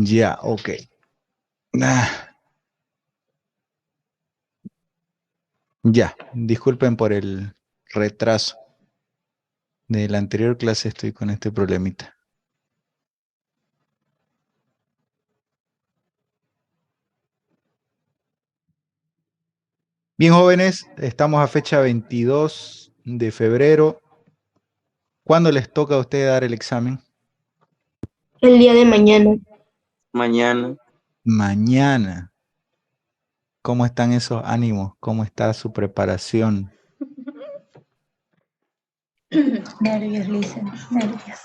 Ya, ok. Ah, ya, disculpen por el retraso. De la anterior clase estoy con este problemita. Bien, jóvenes, estamos a fecha 22 de febrero. ¿Cuándo les toca a ustedes dar el examen? El día de mañana. Mañana. Mañana. ¿Cómo están esos ánimos? ¿Cómo está su preparación? Nervios, Listen, nervios.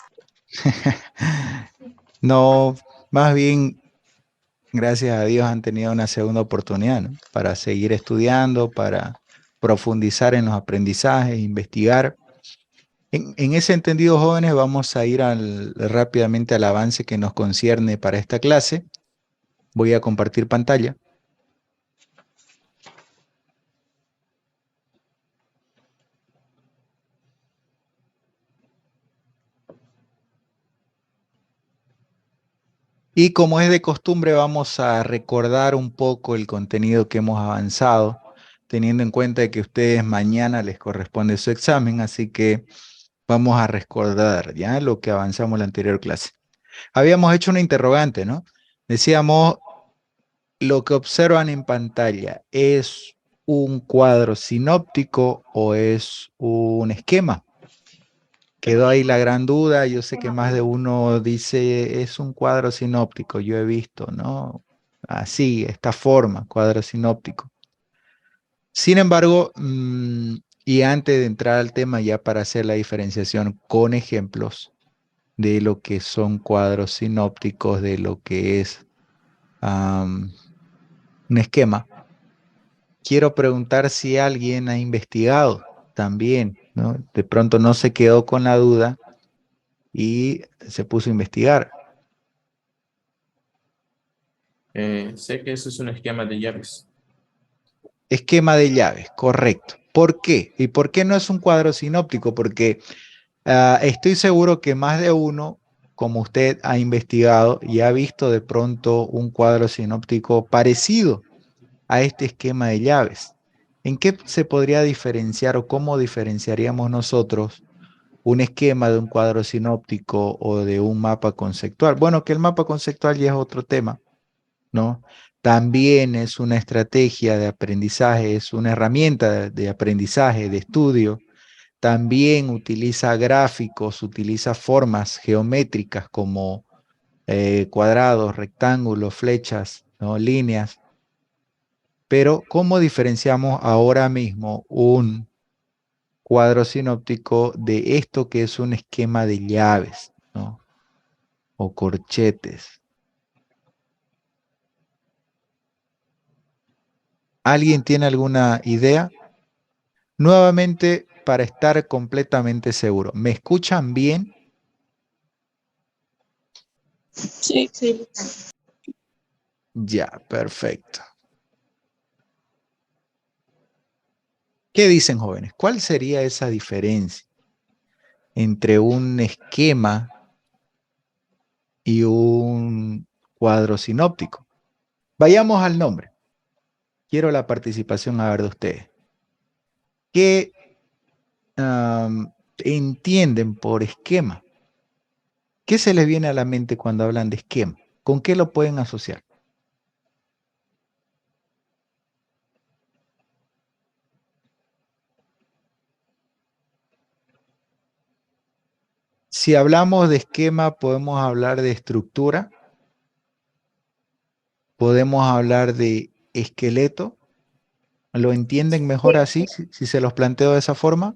No, más bien, gracias a Dios han tenido una segunda oportunidad, ¿no? Para seguir estudiando, para profundizar en los aprendizajes, investigar. En ese entendido, jóvenes, vamos a ir rápidamente al avance que nos concierne para esta clase. Voy a compartir pantalla. Y como es de costumbre, vamos a recordar un poco el contenido que hemos avanzado, teniendo en cuenta que a ustedes mañana les corresponde su examen, así que vamos a recordar ya lo que avanzamos en la anterior clase. Habíamos hecho una interrogante, ¿no? Decíamos, lo que observan en pantalla, ¿es un cuadro sinóptico o es un esquema? Quedó ahí la gran duda. Yo sé que más de uno dice, es un cuadro sinóptico. Yo he visto, ¿no? Así, esta forma, cuadro sinóptico. Sin embargo, y antes de entrar al tema ya para hacer la diferenciación con ejemplos de lo que son cuadros sinópticos, de lo que es un esquema, quiero preguntar si alguien ha investigado también, ¿no? De pronto no se quedó con la duda y se puso a investigar. Sé que eso es un esquema de llaves. Esquema de llaves, correcto. ¿Por qué? ¿Y por qué no es un cuadro sinóptico? Porque estoy seguro que más de uno, como usted ha investigado y ha visto de pronto un cuadro sinóptico parecido a este esquema de llaves. ¿En qué se podría diferenciar o cómo diferenciaríamos nosotros un esquema de un cuadro sinóptico o de un mapa conceptual? Bueno, que el mapa conceptual ya es otro tema, ¿no? También es una estrategia de aprendizaje, es una herramienta de aprendizaje, de estudio. También utiliza gráficos, utiliza formas geométricas como cuadrados, rectángulos, flechas, ¿no? Líneas. Pero, ¿cómo diferenciamos ahora mismo un cuadro sinóptico de esto que es un esquema de llaves, ¿no? O corchetes? ¿Alguien tiene alguna idea? Nuevamente, para estar completamente seguro, ¿me escuchan bien? Sí, sí. Ya, perfecto. ¿Qué dicen, jóvenes? ¿Cuál sería esa diferencia entre un esquema y un cuadro sinóptico? Vayamos al nombre. Quiero la participación a ver de ustedes. ¿Qué entienden por esquema? ¿Qué se les viene a la mente cuando hablan de esquema? ¿Con qué lo pueden asociar? Si hablamos de esquema, podemos hablar de estructura, podemos hablar de esqueleto. ¿Lo entienden mejor así, si se los planteo de esa forma?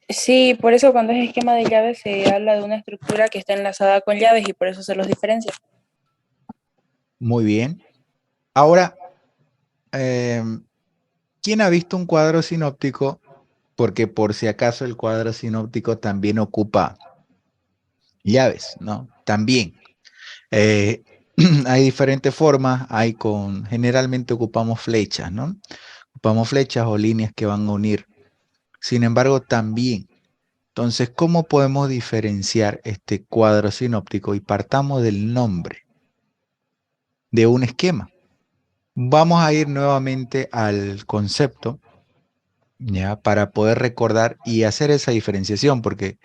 Sí, por eso cuando es esquema de llaves se habla de una estructura que está enlazada con llaves y por eso se los diferencia. Muy bien. Ahora, ¿quién ha visto un cuadro sinóptico? Porque por si acaso el cuadro sinóptico también ocupa llaves, ¿no? También. Eh, hay diferentes formas, generalmente ocupamos flechas, ¿no? Ocupamos flechas o líneas que van a unir. Sin embargo, también Entonces, ¿cómo podemos diferenciar este cuadro sinóptico? Y partamos del nombre de un esquema. Vamos a ir nuevamente al concepto, ¿ya? Para poder recordar y hacer esa diferenciación, porque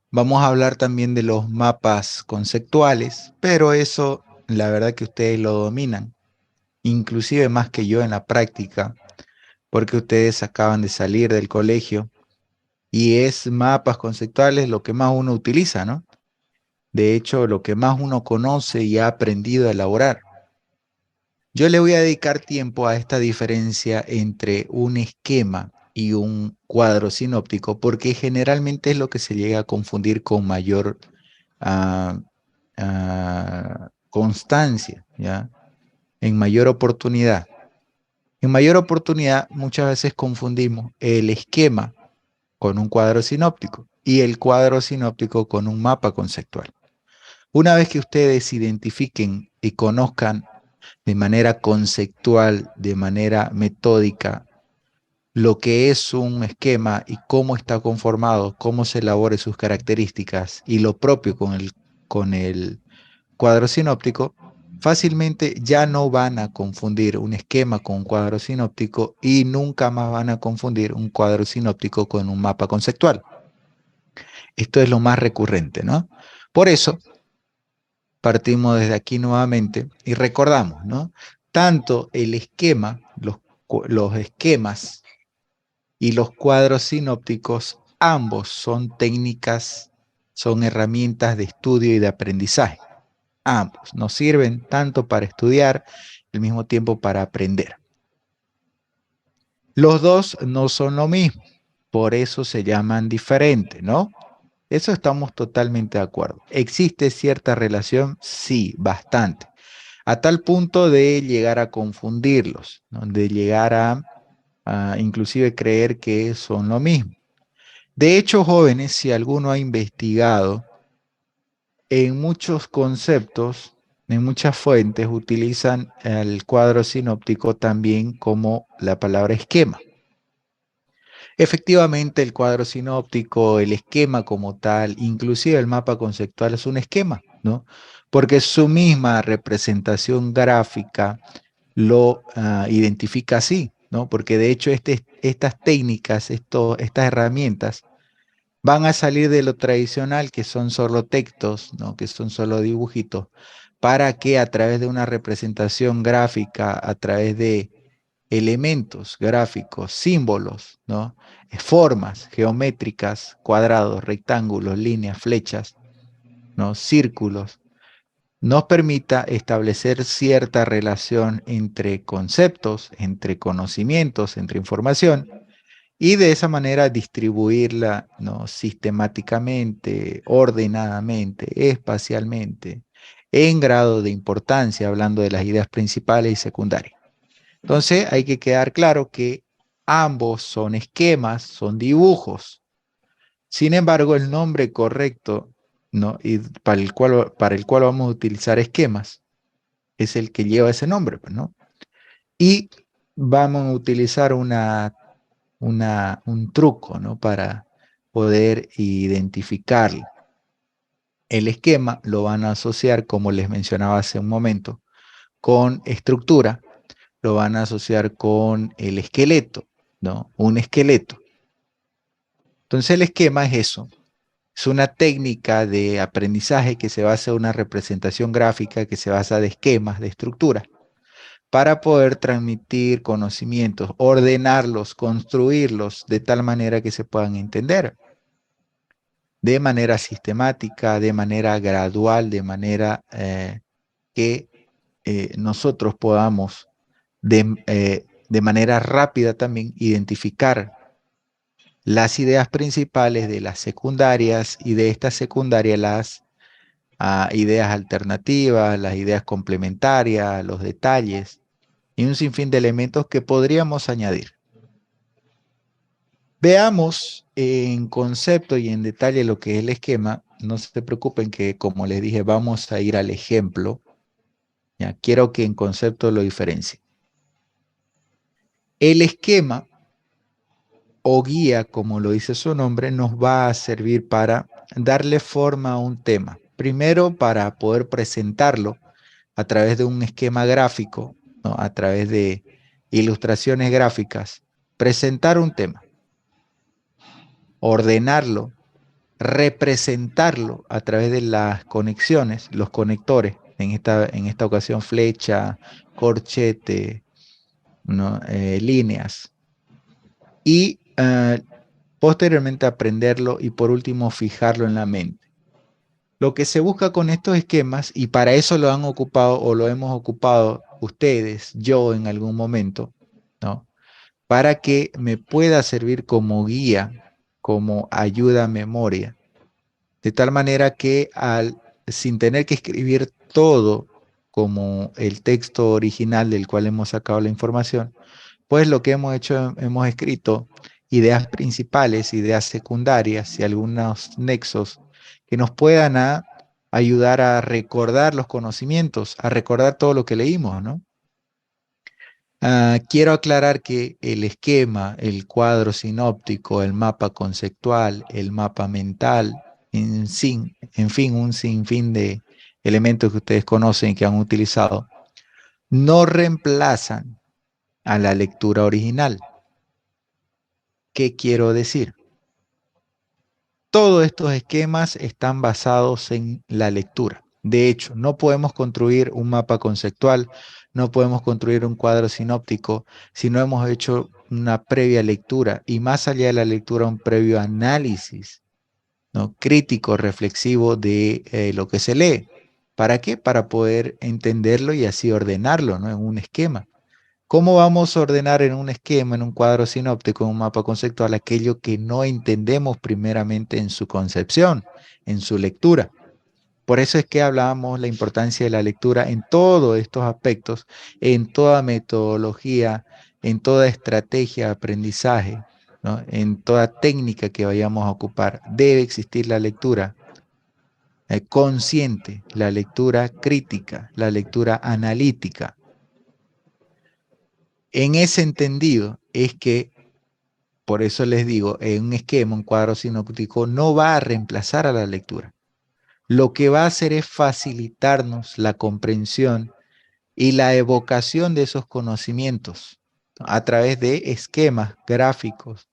vamos a hablar también de los mapas conceptuales, pero eso, la verdad que ustedes lo dominan, inclusive más que yo en la práctica, porque ustedes acaban de salir del colegio y es mapas conceptuales lo que más uno utiliza, ¿no? De hecho, lo que más uno conoce y ha aprendido a elaborar. Yo le voy a dedicar tiempo a esta diferencia entre un esquema y un cuadro sinóptico, porque generalmente es lo que se llega a confundir con mayor ah, constancia, ¿ya? En mayor oportunidad. En mayor oportunidad, muchas veces confundimos el esquema con un cuadro sinóptico y el cuadro sinóptico con un mapa conceptual. Una vez que ustedes identifiquen y conozcan de manera conceptual, de manera metódica, lo que es un esquema y cómo está conformado, cómo se elabora sus características y lo propio con el cuadro sinóptico, fácilmente ya no van a confundir un esquema con un cuadro sinóptico y nunca más van a confundir un cuadro sinóptico con un mapa conceptual. Esto es lo más recurrente, ¿no? Por eso, partimos desde aquí nuevamente y recordamos, ¿no? Tanto el esquema, los esquemas y los cuadros sinópticos, ambos son técnicas, son herramientas de estudio y de aprendizaje. Ambos nos sirven tanto para estudiar, al mismo tiempo para aprender. Los dos no son lo mismo, por eso se llaman diferentes, ¿no? Eso estamos totalmente de acuerdo. ¿Existe cierta relación? Sí, bastante. A tal punto de llegar a confundirlos, ¿no? De llegar a inclusive creer que son lo mismo. De hecho, jóvenes, si alguno ha investigado, en muchos conceptos, en muchas fuentes, utilizan el cuadro sinóptico también como la palabra esquema. Efectivamente, el cuadro sinóptico, el esquema como tal, inclusive el mapa conceptual es un esquema, ¿no? Porque su misma representación gráfica lo identifica así, ¿no? Porque de hecho estas técnicas, estas herramientas van a salir de lo tradicional, que son solo textos, ¿no? Que son solo dibujitos, para que a través de una representación gráfica, a través de elementos gráficos, símbolos, ¿no? Formas geométricas, cuadrados, rectángulos, líneas, flechas, ¿no? Círculos, nos permita establecer cierta relación entre conceptos, entre conocimientos, entre información, y de esa manera distribuirla, ¿no? Sistemáticamente, ordenadamente, espacialmente, en grado de importancia, hablando de las ideas principales y secundarias. Entonces hay que quedar claro que ambos son esquemas, son dibujos. Sin embargo, el nombre correcto, ¿no? Y para el cual vamos a utilizar esquemas es el que lleva ese nombre, pues, ¿no? Y vamos a utilizar un truco, ¿no? Para poder identificarlo. El esquema lo van a asociar, como les mencionaba hace un momento, con estructura, lo van a asociar con el esqueleto, ¿no? Un esqueleto. Entonces el esquema es eso. Es una técnica de aprendizaje que se basa en una representación gráfica que se basa de esquemas, de estructura, para poder transmitir conocimientos, ordenarlos, construirlos de tal manera que se puedan entender de manera sistemática, de manera gradual, de manera que nosotros podamos de manera rápida también identificar las ideas principales de las secundarias y de estas secundarias las ideas alternativas, las ideas complementarias, los detalles y un sinfín de elementos que podríamos añadir. Veamos en concepto y en detalle lo que es el esquema. No se preocupen que, como les dije, vamos a ir al ejemplo. Ya, quiero que en concepto lo diferencie. El esquema o guía, como lo dice su nombre, nos va a servir para darle forma a un tema. Primero, para poder presentarlo a través de un esquema gráfico, ¿no? A través de ilustraciones gráficas, presentar un tema, ordenarlo, representarlo a través de las conexiones, los conectores, en esta ocasión flecha, corchete, ¿no? Líneas, y posteriormente aprenderlo y por último fijarlo en la mente. Lo que se busca con estos esquemas, y para eso lo han ocupado o lo hemos ocupado ustedes, yo en algún momento, ¿no? Para que me pueda servir como guía, como ayuda a memoria, de tal manera que sin tener que escribir todo como el texto original del cual hemos sacado la información, pues lo que hemos hecho, hemos escrito ideas principales, ideas secundarias y algunos nexos que nos puedan ayudar a recordar los conocimientos, a recordar todo lo que leímos, ¿no? Quiero aclarar que el esquema, el cuadro sinóptico, el mapa conceptual, el mapa mental, en fin, un sinfín de elementos que ustedes conocen y que han utilizado, no reemplazan a la lectura original. ¿Qué quiero decir? Todos estos esquemas están basados en la lectura. De hecho, no podemos construir un mapa conceptual, no podemos construir un cuadro sinóptico si no hemos hecho una previa lectura y más allá de la lectura, un previo análisis, ¿no? Crítico, reflexivo de lo que se lee. ¿Para qué? Para poder entenderlo y así ordenarlo, ¿no? En un esquema. ¿Cómo vamos a ordenar en un esquema, en un cuadro sinóptico, en un mapa conceptual, aquello que no entendemos primeramente en su concepción, en su lectura? Por eso es que hablábamos la importancia de la lectura en todos estos aspectos, en toda metodología, en toda estrategia de aprendizaje, ¿no? En toda técnica que vayamos a ocupar. Debe existir la lectura consciente, la lectura crítica, la lectura analítica. En ese entendido es que, por eso les digo, un esquema, un cuadro sinóptico no va a reemplazar a la lectura. Lo que va a hacer es facilitarnos la comprensión y la evocación de esos conocimientos a través de esquemas gráficos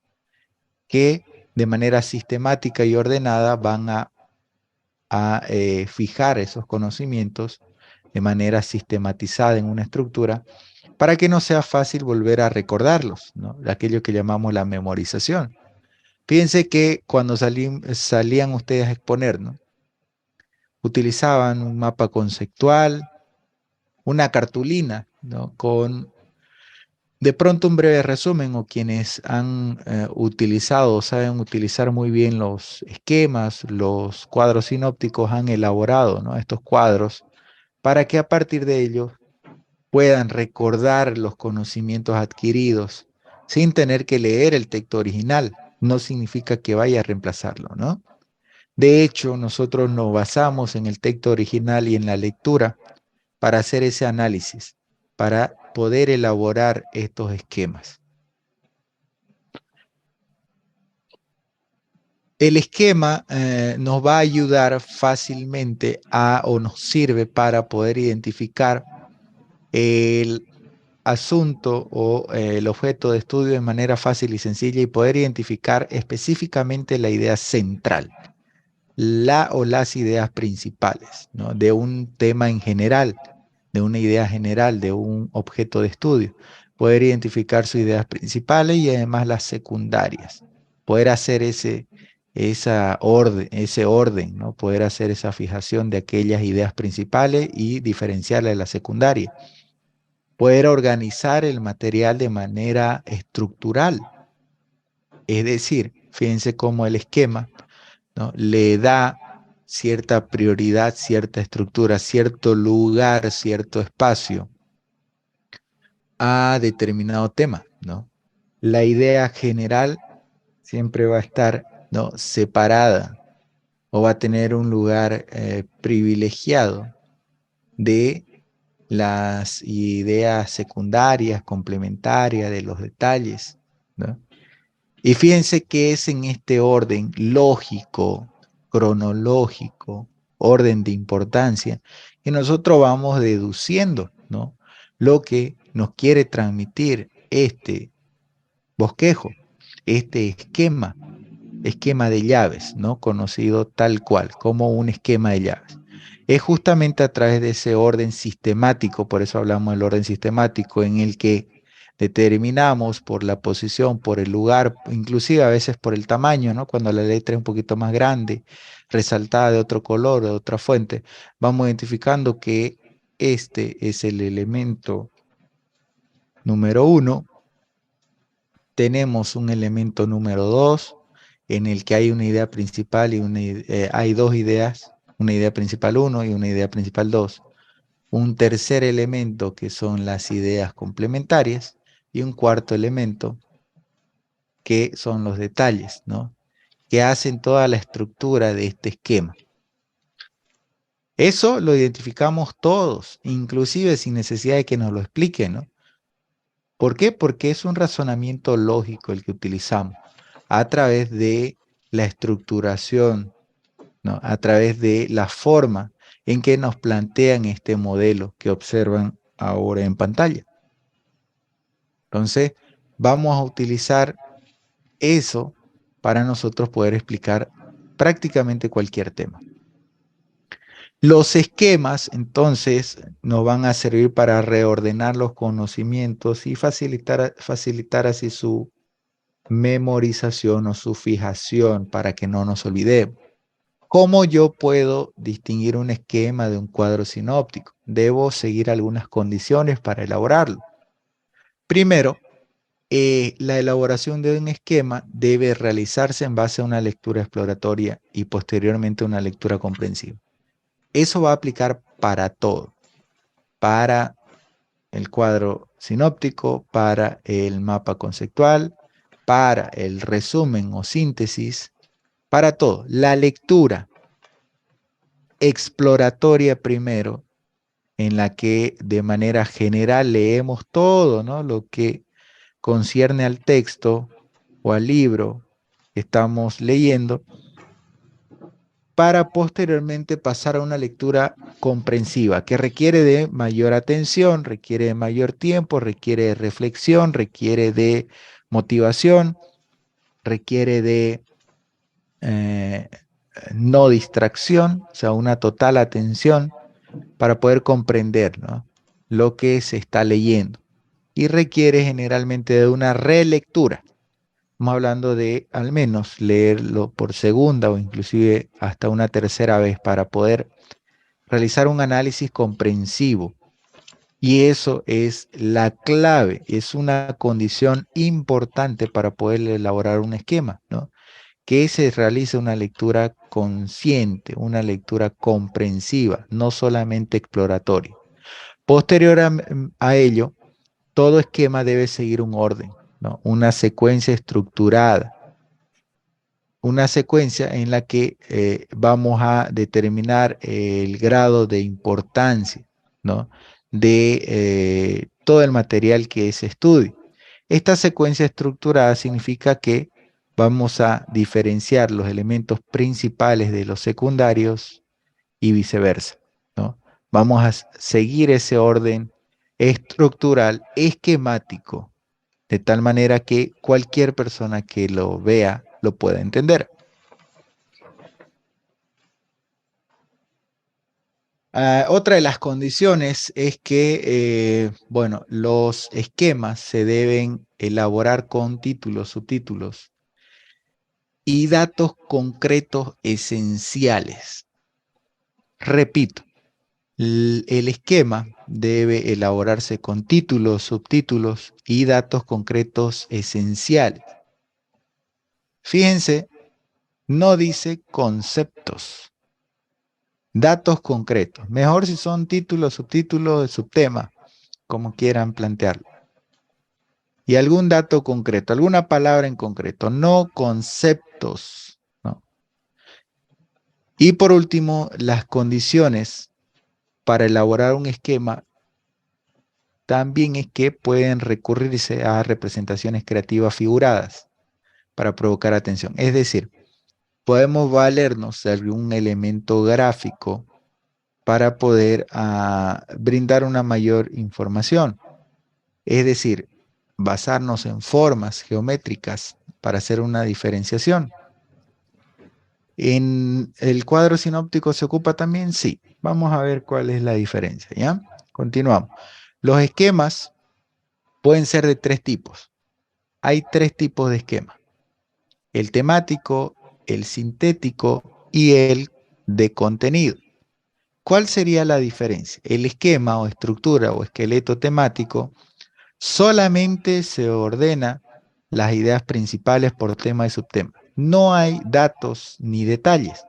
que de manera sistemática y ordenada van a fijar esos conocimientos de manera sistematizada en una estructura para que no sea fácil volver a recordarlos, ¿no? Aquello que llamamos la memorización. Fíjense que cuando salían ustedes a exponer, ¿no? Utilizaban un mapa conceptual, una cartulina, ¿no? Con de pronto un breve resumen, o quienes han utilizado o saben utilizar muy bien los esquemas, los cuadros sinópticos han elaborado, ¿no? Estos cuadros para que a partir de ellos puedan recordar los conocimientos adquiridos sin tener que leer el texto original. No significa que vaya a reemplazarlo, ¿no? De hecho, nosotros nos basamos en el texto original y en la lectura para hacer ese análisis, para poder elaborar estos esquemas. El esquema nos va a ayudar fácilmente o nos sirve para poder identificar el asunto o el objeto de estudio de manera fácil y sencilla y poder identificar específicamente la idea central, la o las ideas principales, ¿no? De un tema en general, de una idea general, de un objeto de estudio. Poder identificar sus ideas principales y además las secundarias. Poder hacer ese orden, ¿no? Poder hacer esa fijación de aquellas ideas principales y diferenciarlas de la secundaria. Poder organizar el material de manera estructural. Es decir, fíjense cómo el esquema, ¿no? Le da cierta prioridad, cierta estructura, cierto lugar, cierto espacio a determinado tema, ¿no? La idea general siempre va a estar, ¿no? Separada o va a tener un lugar privilegiado de las ideas secundarias, complementarias, de los detalles, ¿no? Y fíjense que es en este orden lógico, cronológico, orden de importancia, que nosotros vamos deduciendo, ¿no? Lo que nos quiere transmitir este bosquejo, este esquema de llaves, ¿no? Conocido tal cual, como un esquema de llaves. Es justamente a través de ese orden sistemático, por eso hablamos del orden sistemático, en el que determinamos por la posición, por el lugar, inclusive a veces por el tamaño, ¿no? Cuando la letra es un poquito más grande, resaltada de otro color o de otra fuente, vamos identificando que este es el elemento número 1. Tenemos un elemento número 2 en el que hay una idea principal y hay dos ideas, una idea principal 1 y una idea principal 2. Un tercer elemento que son las ideas complementarias y un cuarto elemento que son los detalles, ¿no? Que hacen toda la estructura de este esquema. Eso lo identificamos todos, inclusive sin necesidad de que nos lo expliquen, ¿no? ¿Por qué? Porque es un razonamiento lógico el que utilizamos a través de la estructuración, ¿no? A través de la forma en que nos plantean este modelo que observan ahora en pantalla. Entonces, vamos a utilizar eso para nosotros poder explicar prácticamente cualquier tema. Los esquemas, entonces, nos van a servir para reordenar los conocimientos y facilitar así su memorización o su fijación para que no nos olvidemos. ¿Cómo yo puedo distinguir un esquema de un cuadro sinóptico? Debo seguir algunas condiciones para elaborarlo. Primero, la elaboración de un esquema debe realizarse en base a una lectura exploratoria y posteriormente una lectura comprensiva. Eso va a aplicar para todo, para el cuadro sinóptico, para el mapa conceptual, para el resumen o síntesis, para todo. La lectura exploratoria primero, en la que de manera general leemos todo, ¿no? Lo que concierne al texto o al libro que estamos leyendo, para posteriormente pasar a una lectura comprensiva que requiere de mayor atención, requiere de mayor tiempo, requiere de reflexión, requiere de motivación, requiere de no distracción, o sea, una total atención para poder comprender, ¿no? Lo que se está leyendo. Y requiere generalmente de una relectura. Estamos hablando de al menos leerlo por segunda o inclusive hasta una tercera vez para poder realizar un análisis comprensivo. Y eso es la clave, es una condición importante para poder elaborar un esquema, ¿no? Que se realice una lectura consciente, una lectura comprensiva, no solamente exploratoria. Posterior a ello, todo esquema debe seguir un orden, ¿no? Una secuencia estructurada, una secuencia en la que vamos a determinar el grado de importancia, ¿no? De todo el material que se estudie. Esta secuencia estructurada significa que vamos a diferenciar los elementos principales de los secundarios y viceversa, ¿no? Vamos a seguir ese orden estructural, esquemático, de tal manera que cualquier persona que lo vea lo pueda entender. Otra de las condiciones es que, bueno, los esquemas se deben elaborar con títulos, subtítulos y datos concretos esenciales. Repito, el esquema debe elaborarse con títulos, subtítulos y datos concretos esenciales. Fíjense, no dice conceptos, datos concretos. Mejor si son títulos, subtítulos, subtemas, como quieran plantearlo. Y algún dato concreto, alguna palabra en concreto, no conceptos, ¿no? Y por último, las condiciones para elaborar un esquema también es que pueden recurrirse a representaciones creativas figuradas. para provocar atención. Es decir, podemos valernos de algún elemento gráfico para poder brindar una mayor información. Es decir, basarnos en formas geométricas para hacer una diferenciación. ¿En el cuadro sinóptico se ocupa también? Sí. Vamos a ver cuál es la diferencia, ¿ya? Continuamos. Los esquemas pueden ser de tres tipos. Hay tres tipos de esquema: el temático, el sintético y el de contenido. ¿Cuál sería la diferencia? El esquema o estructura o esqueleto temático solamente se ordena las ideas principales por tema y subtema. No hay datos ni detalles.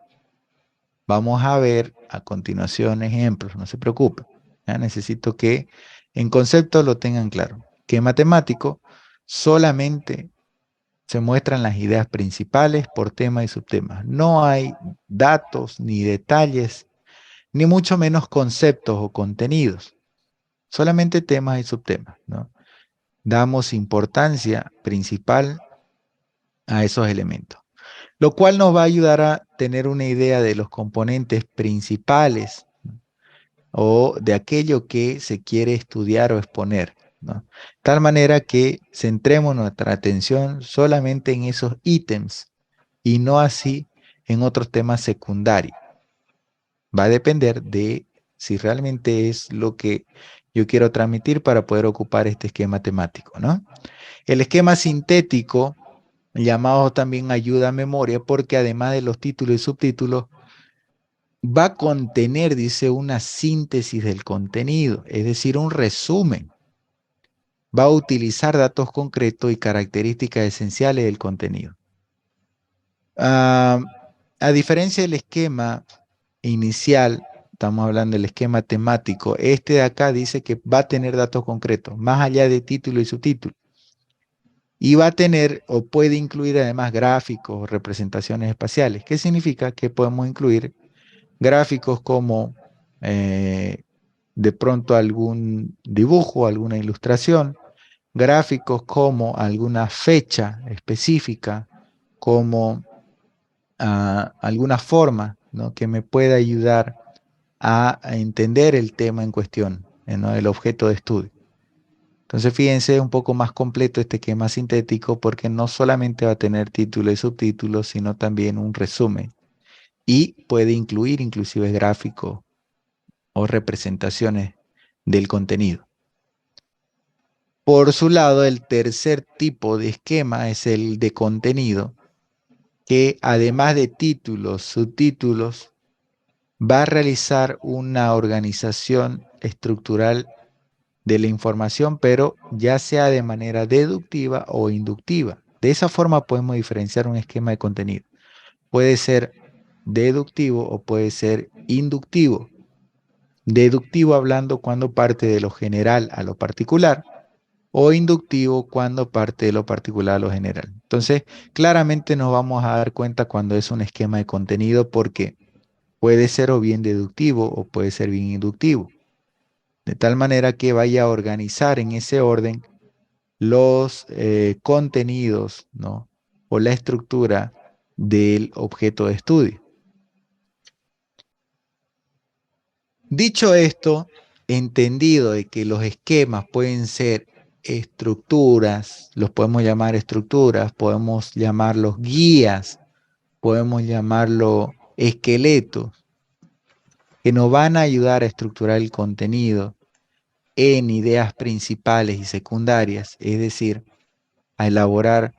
Vamos a ver a continuación ejemplos, no se preocupen. Ya necesito que en concepto lo tengan claro. Que en matemático solamente se muestran las ideas principales por tema y subtema. No hay datos ni detalles, ni mucho menos conceptos o contenidos. Solamente temas y subtemas, ¿no? Damos importancia principal a esos elementos, lo cual nos va a ayudar a tener una idea de los componentes principales, ¿no? O de aquello que se quiere estudiar o exponer, ¿no? Tal manera que centremos nuestra atención solamente en esos ítems y no así en otros temas secundarios. Va a depender de si realmente es lo que yo quiero transmitir para poder ocupar este esquema temático, ¿no? El esquema sintético, llamado también ayuda a memoria, porque además de los títulos y subtítulos, va a contener, dice, una síntesis del contenido, es decir, un resumen. Va a utilizar datos concretos y características esenciales del contenido. A diferencia del esquema inicial, estamos hablando del esquema temático, este de acá dice que va a tener datos concretos, más allá de título y subtítulo. Y va a tener o puede incluir además gráficos o representaciones espaciales. ¿Qué significa? Que podemos incluir gráficos como de pronto algún dibujo, alguna ilustración, gráficos como alguna fecha específica, como alguna forma, ¿no?, que me pueda ayudar a entender el tema en cuestión, ¿no?, el objeto de estudio. Entonces, fíjense, es un poco más completo este esquema sintético porque no solamente va a tener título y subtítulos, sino también un resumen. Y puede incluir inclusive gráficos o representaciones del contenido. Por su lado, el tercer tipo de esquema es el de contenido, que además de títulos, subtítulos, va a realizar una organización estructural de la información, pero ya sea de manera deductiva o inductiva. De esa forma podemos diferenciar un esquema de contenido. Puede ser deductivo o puede ser inductivo. Deductivo hablando cuando parte de lo general a lo particular, o inductivo cuando parte de lo particular a lo general. Entonces, claramente nos vamos a dar cuenta cuando es un esquema de contenido porque puede ser o bien deductivo o puede ser bien inductivo. De tal manera que vaya a organizar en ese orden los contenidos, ¿no?, o la estructura del objeto de estudio. Dicho esto, entendido de que los esquemas pueden ser estructuras, los podemos llamar estructuras, podemos llamarlos guías, podemos llamarlo esqueletos, que nos van a ayudar a estructurar el contenido en ideas principales y secundarias, es decir, a elaborar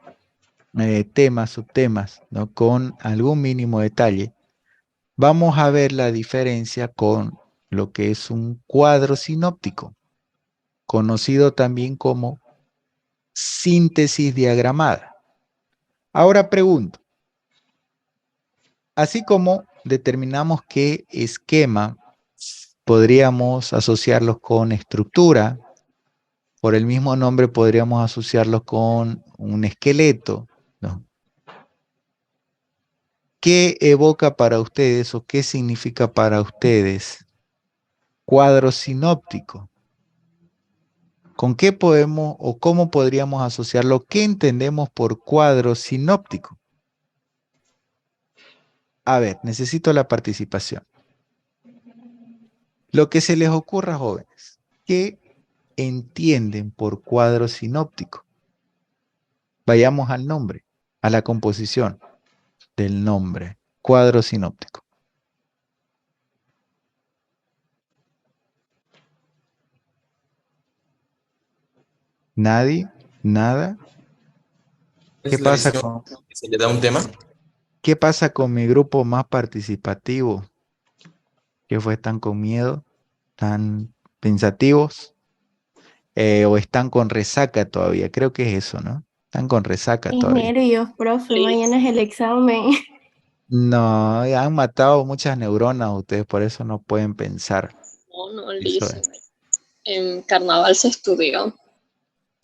temas, subtemas, ¿no?, con algún mínimo detalle. Vamos a ver la diferencia con lo que es un cuadro sinóptico, conocido también como síntesis diagramada. Ahora pregunto, así como determinamos qué esquema podríamos asociarlos con estructura, por el mismo nombre podríamos asociarlos con un esqueleto, ¿no? ¿Qué evoca para ustedes o qué significa para ustedes cuadro sinóptico? ¿Con qué podemos o cómo podríamos asociarlo? ¿Qué entendemos por cuadro sinóptico? A ver, necesito la participación. Lo que se les ocurra, jóvenes, ¿qué entienden por cuadro sinóptico? Vayamos al nombre, a la composición del nombre, cuadro sinóptico. ¿Nadie? ¿Nada? ¿Qué Es la pasa visión que se le da a un tema. qué pasa con mi grupo más participativo? ¿Que fue? ¿Están con miedo? ¿Están pensativos? ¿O están con resaca todavía? Creo que es eso, ¿no? Están con resaca Mis todavía. nervios, profe, mañana es el examen. No, ya han matado muchas neuronas ustedes, por eso no pueden pensar. No, no, Eso Liz. es. En carnaval se estudió. Y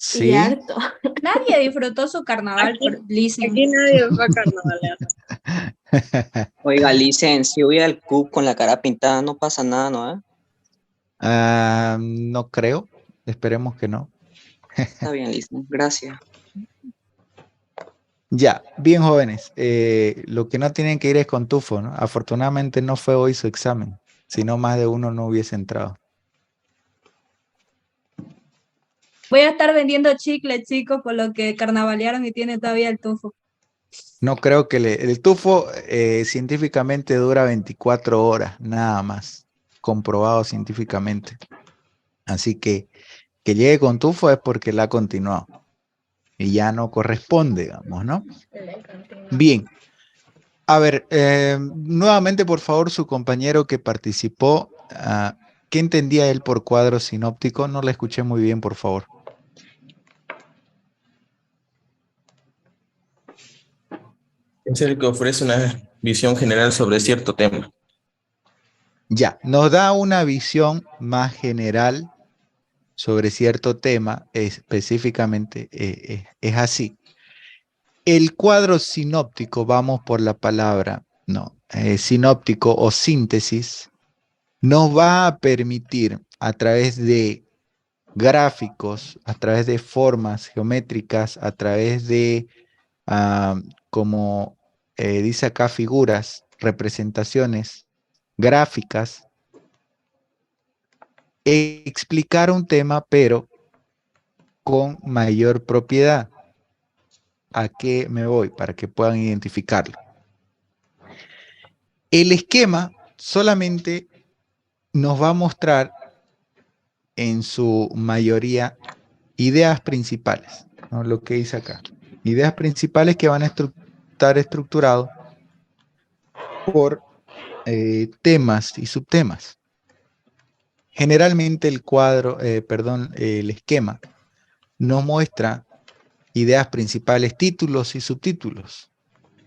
Sí. harto. Nadie disfrutó su carnaval Aquí- por Listen. Aquí nadie va a carnavalear. Oiga, Licen, si voy al CUP con la cara pintada, no pasa nada, ¿no? No creo. Esperemos que no. Está bien, Licen, gracias. Ya, bien jóvenes. Lo que no tienen que ir es con tufo, ¿no? Afortunadamente no fue hoy su examen. Si no, más de uno no hubiese entrado. Voy a estar vendiendo chicle, chicos, por lo que carnavalearon y tiene todavía el tufo. No creo que el tufo científicamente dura 24 horas, nada más. Comprobado científicamente. Así que llegue con tufo es porque la ha continuado. Y ya no corresponde, digamos, ¿no? Bien. A ver, nuevamente, por favor, su compañero que participó, ¿qué entendía él por cuadro sinóptico? No le escuché muy bien, por favor. Es el que ofrece una visión general sobre cierto tema. Ya, nos da una visión más general sobre cierto tema, específicamente es así. El cuadro sinóptico, vamos por la palabra, no, sinóptico o síntesis, nos va a permitir a través de gráficos, a través de formas geométricas, a través de, como dice acá, figuras, representaciones gráficas, explicar un tema, pero con mayor propiedad. ¿A qué me voy? Para que puedan identificarlo. El esquema solamente nos va a mostrar en su mayoría ideas principales, ¿no? Lo que dice acá. Ideas principales que van a estar estructurados por temas y subtemas. Generalmente el esquema nos muestra ideas principales, títulos y subtítulos,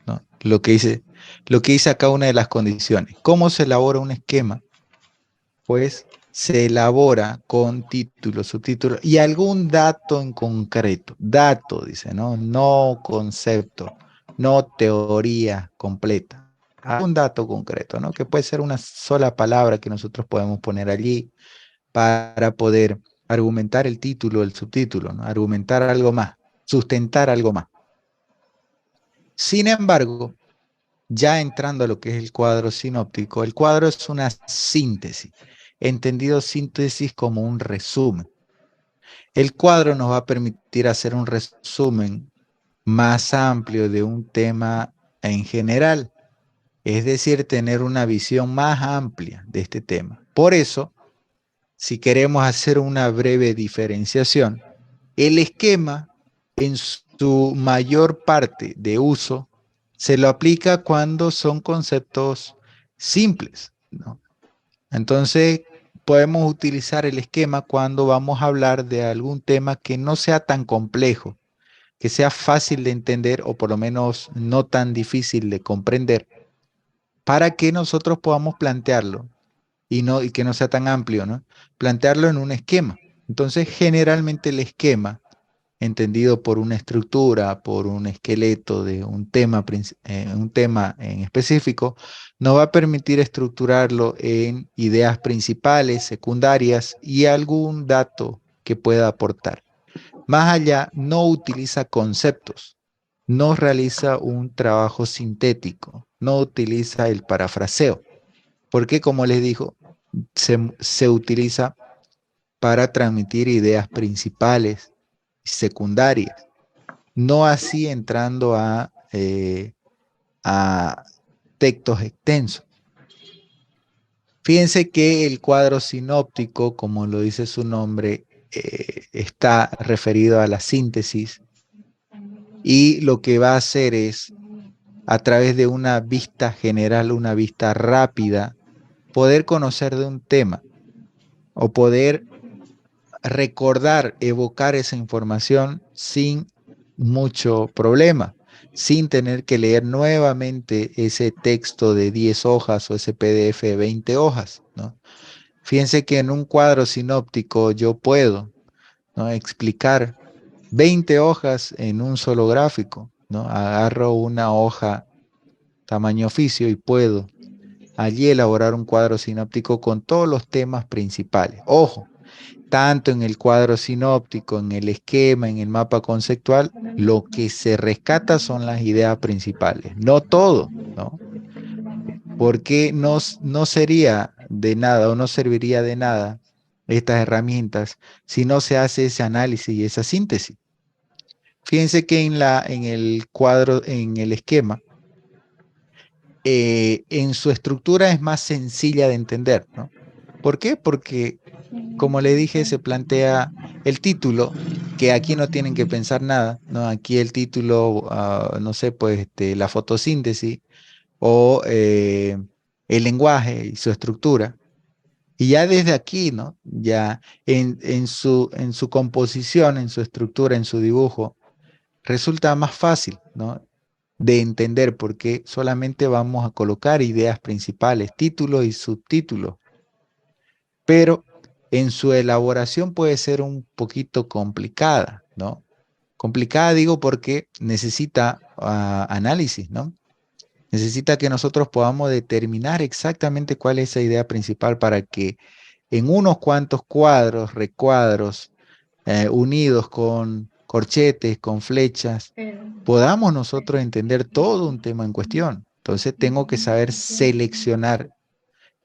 ¿no? Lo que dice acá una de las condiciones. ¿Cómo se elabora un esquema? Pues se elabora con títulos, subtítulos y algún dato en concreto. Dato, dice, ¿no? No concepto, no teoría completa. Un dato concreto, ¿no? Que puede ser una sola palabra que nosotros podemos poner allí para poder argumentar el título, el subtítulo, ¿no? Argumentar algo más, sustentar algo más. Sin embargo, ya entrando a lo que es el cuadro sinóptico, el cuadro es una síntesis, entendido síntesis como un resumen. El cuadro nos va a permitir hacer un resumen más amplio de un tema en general, es decir, tener una visión más amplia de este tema. Por eso, si queremos hacer una breve diferenciación, el esquema en su mayor parte de uso se lo aplica cuando son conceptos simples, ¿no? Entonces, podemos utilizar el esquema cuando vamos a hablar de algún tema que no sea tan complejo, que sea fácil de entender o por lo menos no tan difícil de comprender, para que nosotros podamos plantearlo y que no sea tan amplio, ¿no? Plantearlo en un esquema. Entonces, generalmente el esquema entendido por una estructura, por un esqueleto de un tema en específico, nos va a permitir estructurarlo en ideas principales, secundarias y algún dato que pueda aportar. Más allá, no utiliza conceptos, no realiza un trabajo sintético, no utiliza el parafraseo, porque como les digo, se utiliza para transmitir ideas principales y secundarias, no así entrando a textos extensos. Fíjense que el cuadro sinóptico, como lo dice su nombre, está referido a la síntesis y lo que va a hacer es, a través de una vista general, una vista rápida, poder conocer de un tema o poder recordar, evocar esa información sin mucho problema, sin tener que leer nuevamente ese texto de 10 hojas o ese PDF de 20 hojas, ¿no? Fíjense que en un cuadro sinóptico yo puedo, ¿no?, explicar 20 hojas en un solo gráfico, ¿no? Agarro una hoja tamaño oficio y puedo allí elaborar un cuadro sinóptico con todos los temas principales. Ojo, tanto en el cuadro sinóptico, en el esquema, en el mapa conceptual, lo que se rescata son las ideas principales, no todo, ¿no? Porque no sería de nada o no serviría de nada estas herramientas si no se hace ese análisis y esa síntesis. Fíjense que en el cuadro, en el esquema, en su estructura es más sencilla de entender, ¿no? ¿Por qué? Porque, como le dije, se plantea el título, que aquí no tienen que pensar nada, ¿no? Aquí el título, no sé, pues la fotosíntesis o el lenguaje y su estructura. Y ya desde aquí, ¿no? Ya en su composición, en su estructura, en su dibujo, resulta más fácil, ¿no?, de entender, porque solamente vamos a colocar ideas principales, títulos y subtítulos. Pero en su elaboración puede ser un poquito complicada, ¿no? Complicada digo porque necesita análisis, ¿no? Necesita que nosotros podamos determinar exactamente cuál es esa idea principal para que en unos cuantos cuadros, recuadros, unidos con corchetes, con flechas, podamos nosotros entender todo un tema en cuestión. Entonces tengo que saber seleccionar,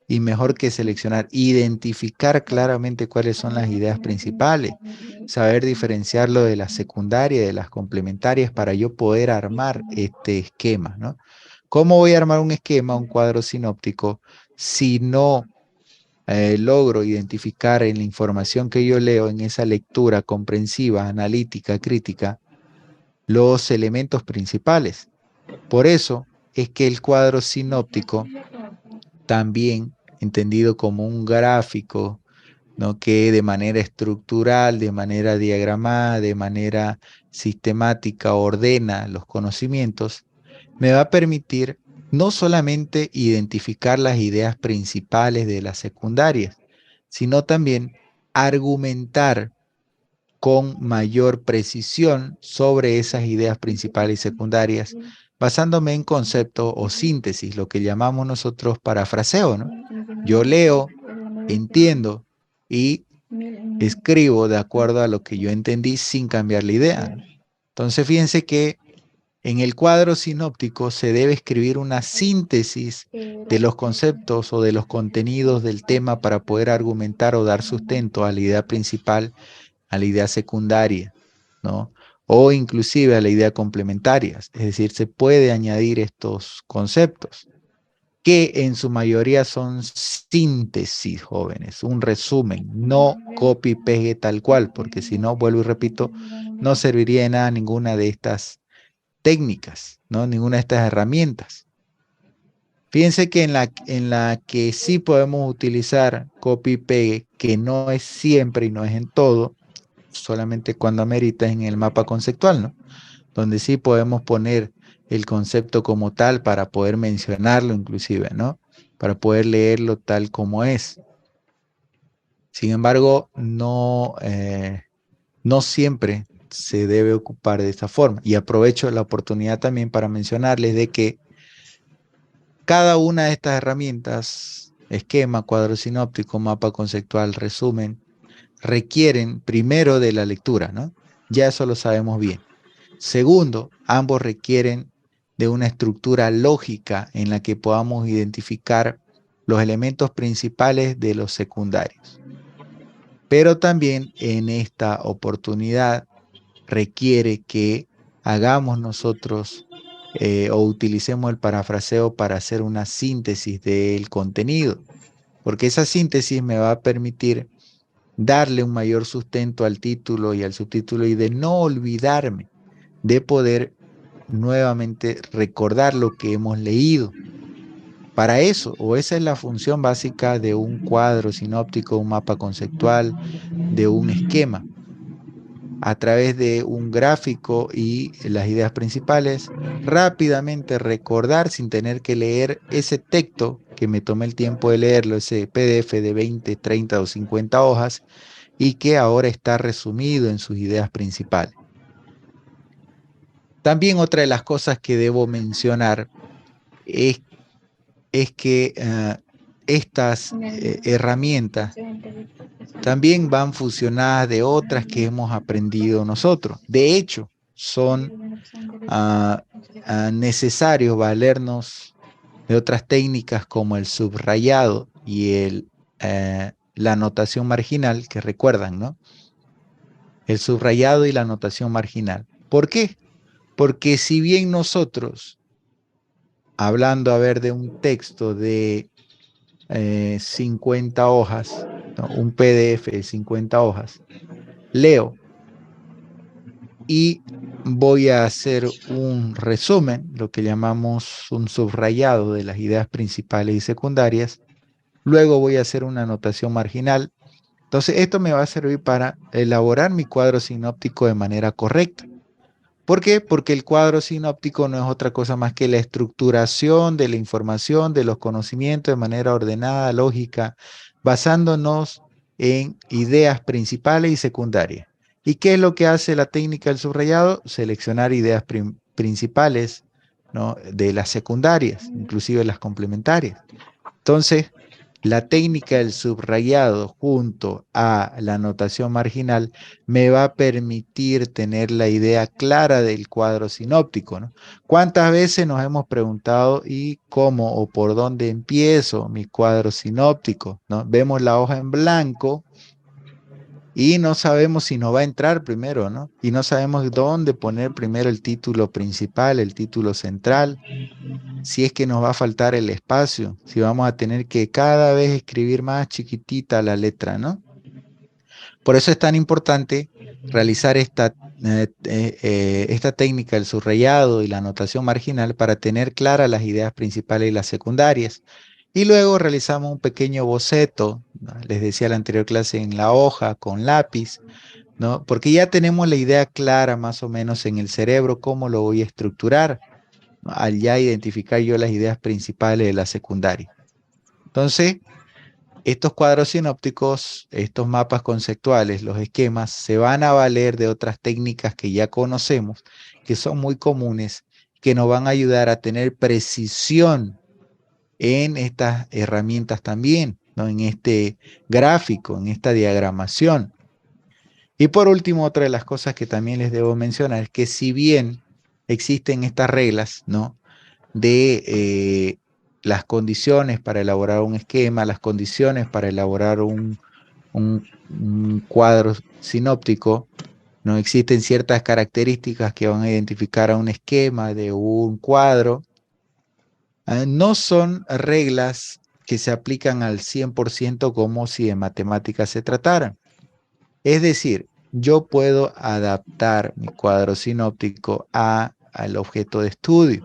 y mejor que seleccionar, identificar claramente cuáles son las ideas principales, saber diferenciarlo de las secundarias, de las complementarias, para yo poder armar este esquema, ¿no? ¿Cómo voy a armar un esquema, un cuadro sinóptico, si no logro identificar en la información que yo leo, en esa lectura comprensiva, analítica, crítica, los elementos principales? Por eso es que el cuadro sinóptico, también entendido como un gráfico, ¿no?, que de manera estructural, de manera diagramada, de manera sistemática ordena los conocimientos, me va a permitir no solamente identificar las ideas principales de las secundarias, sino también argumentar con mayor precisión sobre esas ideas principales y secundarias, basándome en concepto o síntesis, lo que llamamos nosotros parafraseo, ¿no? Yo leo, entiendo y escribo de acuerdo a lo que yo entendí sin cambiar la idea, ¿no? Entonces fíjense que en el cuadro sinóptico se debe escribir una síntesis de los conceptos o de los contenidos del tema para poder argumentar o dar sustento a la idea principal, a la idea secundaria, ¿no?, o inclusive a la idea complementaria. Es decir, se puede añadir estos conceptos, que en su mayoría son síntesis, jóvenes, un resumen, no copy-pegue tal cual, porque si no, vuelvo y repito, no serviría de nada ninguna de estas técnicas, ¿no?, ninguna de estas herramientas. Fíjense que en la que sí podemos utilizar copy-pegue, que no es siempre y no es en todo, solamente cuando amerita, en el mapa conceptual, ¿no?, donde sí podemos poner el concepto como tal para poder mencionarlo inclusive, ¿no?, para poder leerlo tal como es. Sin embargo, no siempre se debe ocupar de esta forma. Y aprovecho la oportunidad también para mencionarles de que cada una de estas herramientas, esquema, cuadro sinóptico, mapa conceptual, resumen, requieren primero de la lectura, ¿no? Ya eso lo sabemos bien. Segundo, ambos requieren de una estructura lógica en la que podamos identificar los elementos principales de los secundarios. Pero también en esta oportunidad requiere que hagamos nosotros o utilicemos el parafraseo para hacer una síntesis del contenido, porque esa síntesis me va a permitir darle un mayor sustento al título y al subtítulo y de no olvidarme de poder nuevamente recordar lo que hemos leído. Para eso, o esa es la función básica de un cuadro sinóptico, un mapa conceptual, de un esquema. A través de un gráfico y las ideas principales, rápidamente recordar sin tener que leer ese texto que me tomé el tiempo de leerlo, ese PDF de 20, 30 o 50 hojas y que ahora está resumido en sus ideas principales. También otra de las cosas que debo mencionar es que estas herramientas también van fusionadas de otras que hemos aprendido nosotros. De hecho, son necesarios valernos de otras técnicas como el subrayado y la anotación marginal, que recuerdan, ¿no? El subrayado y la anotación marginal. ¿Por qué? Porque si bien nosotros, hablando, a ver, de un texto de 50 hojas, ¿no? Un PDF de 50 hojas, leo y voy a hacer un resumen, lo que llamamos un subrayado de las ideas principales y secundarias, luego voy a hacer una anotación marginal. Entonces esto me va a servir para elaborar mi cuadro sinóptico de manera correcta. ¿Por qué? Porque el cuadro sinóptico no es otra cosa más que la estructuración de la información, de los conocimientos de manera ordenada, lógica, basándonos en ideas principales y secundarias. ¿Y qué es lo que hace la técnica del subrayado? Seleccionar ideas principales, ¿no? De las secundarias, inclusive las complementarias. Entonces, la técnica del subrayado junto a la anotación marginal me va a permitir tener la idea clara del cuadro sinóptico, ¿no? ¿Cuántas veces nos hemos preguntado y cómo o por dónde empiezo mi cuadro sinóptico, ¿no? Vemos la hoja en blanco y no sabemos si nos va a entrar primero, ¿no? Y no sabemos dónde poner primero el título principal, el título central, si es que nos va a faltar el espacio, si vamos a tener que cada vez escribir más chiquitita la letra, ¿no? Por eso es tan importante realizar esta técnica del subrayado y la anotación marginal para tener claras las ideas principales y las secundarias. Y luego realizamos un pequeño boceto, ¿no? Les decía en la anterior clase, en la hoja con lápiz, ¿no? Porque ya tenemos la idea clara más o menos en el cerebro, cómo lo voy a estructurar, ¿no? Al ya identificar yo las ideas principales de la secundaria. Entonces, estos cuadros sinópticos, estos mapas conceptuales, los esquemas, se van a valer de otras técnicas que ya conocemos, que son muy comunes, que nos van a ayudar a tener precisión en estas herramientas también, ¿no? En este gráfico, en esta diagramación. Y por último, otra de las cosas que también les debo mencionar es que si bien existen estas reglas, ¿no? De las condiciones para elaborar un esquema, las condiciones para elaborar un cuadro sinóptico, ¿no? Existen ciertas características que van a identificar a un esquema de un cuadro. No son reglas que se aplican al 100% como si de matemáticas se trataran. Es decir, yo puedo adaptar mi cuadro sinóptico al objeto de estudio,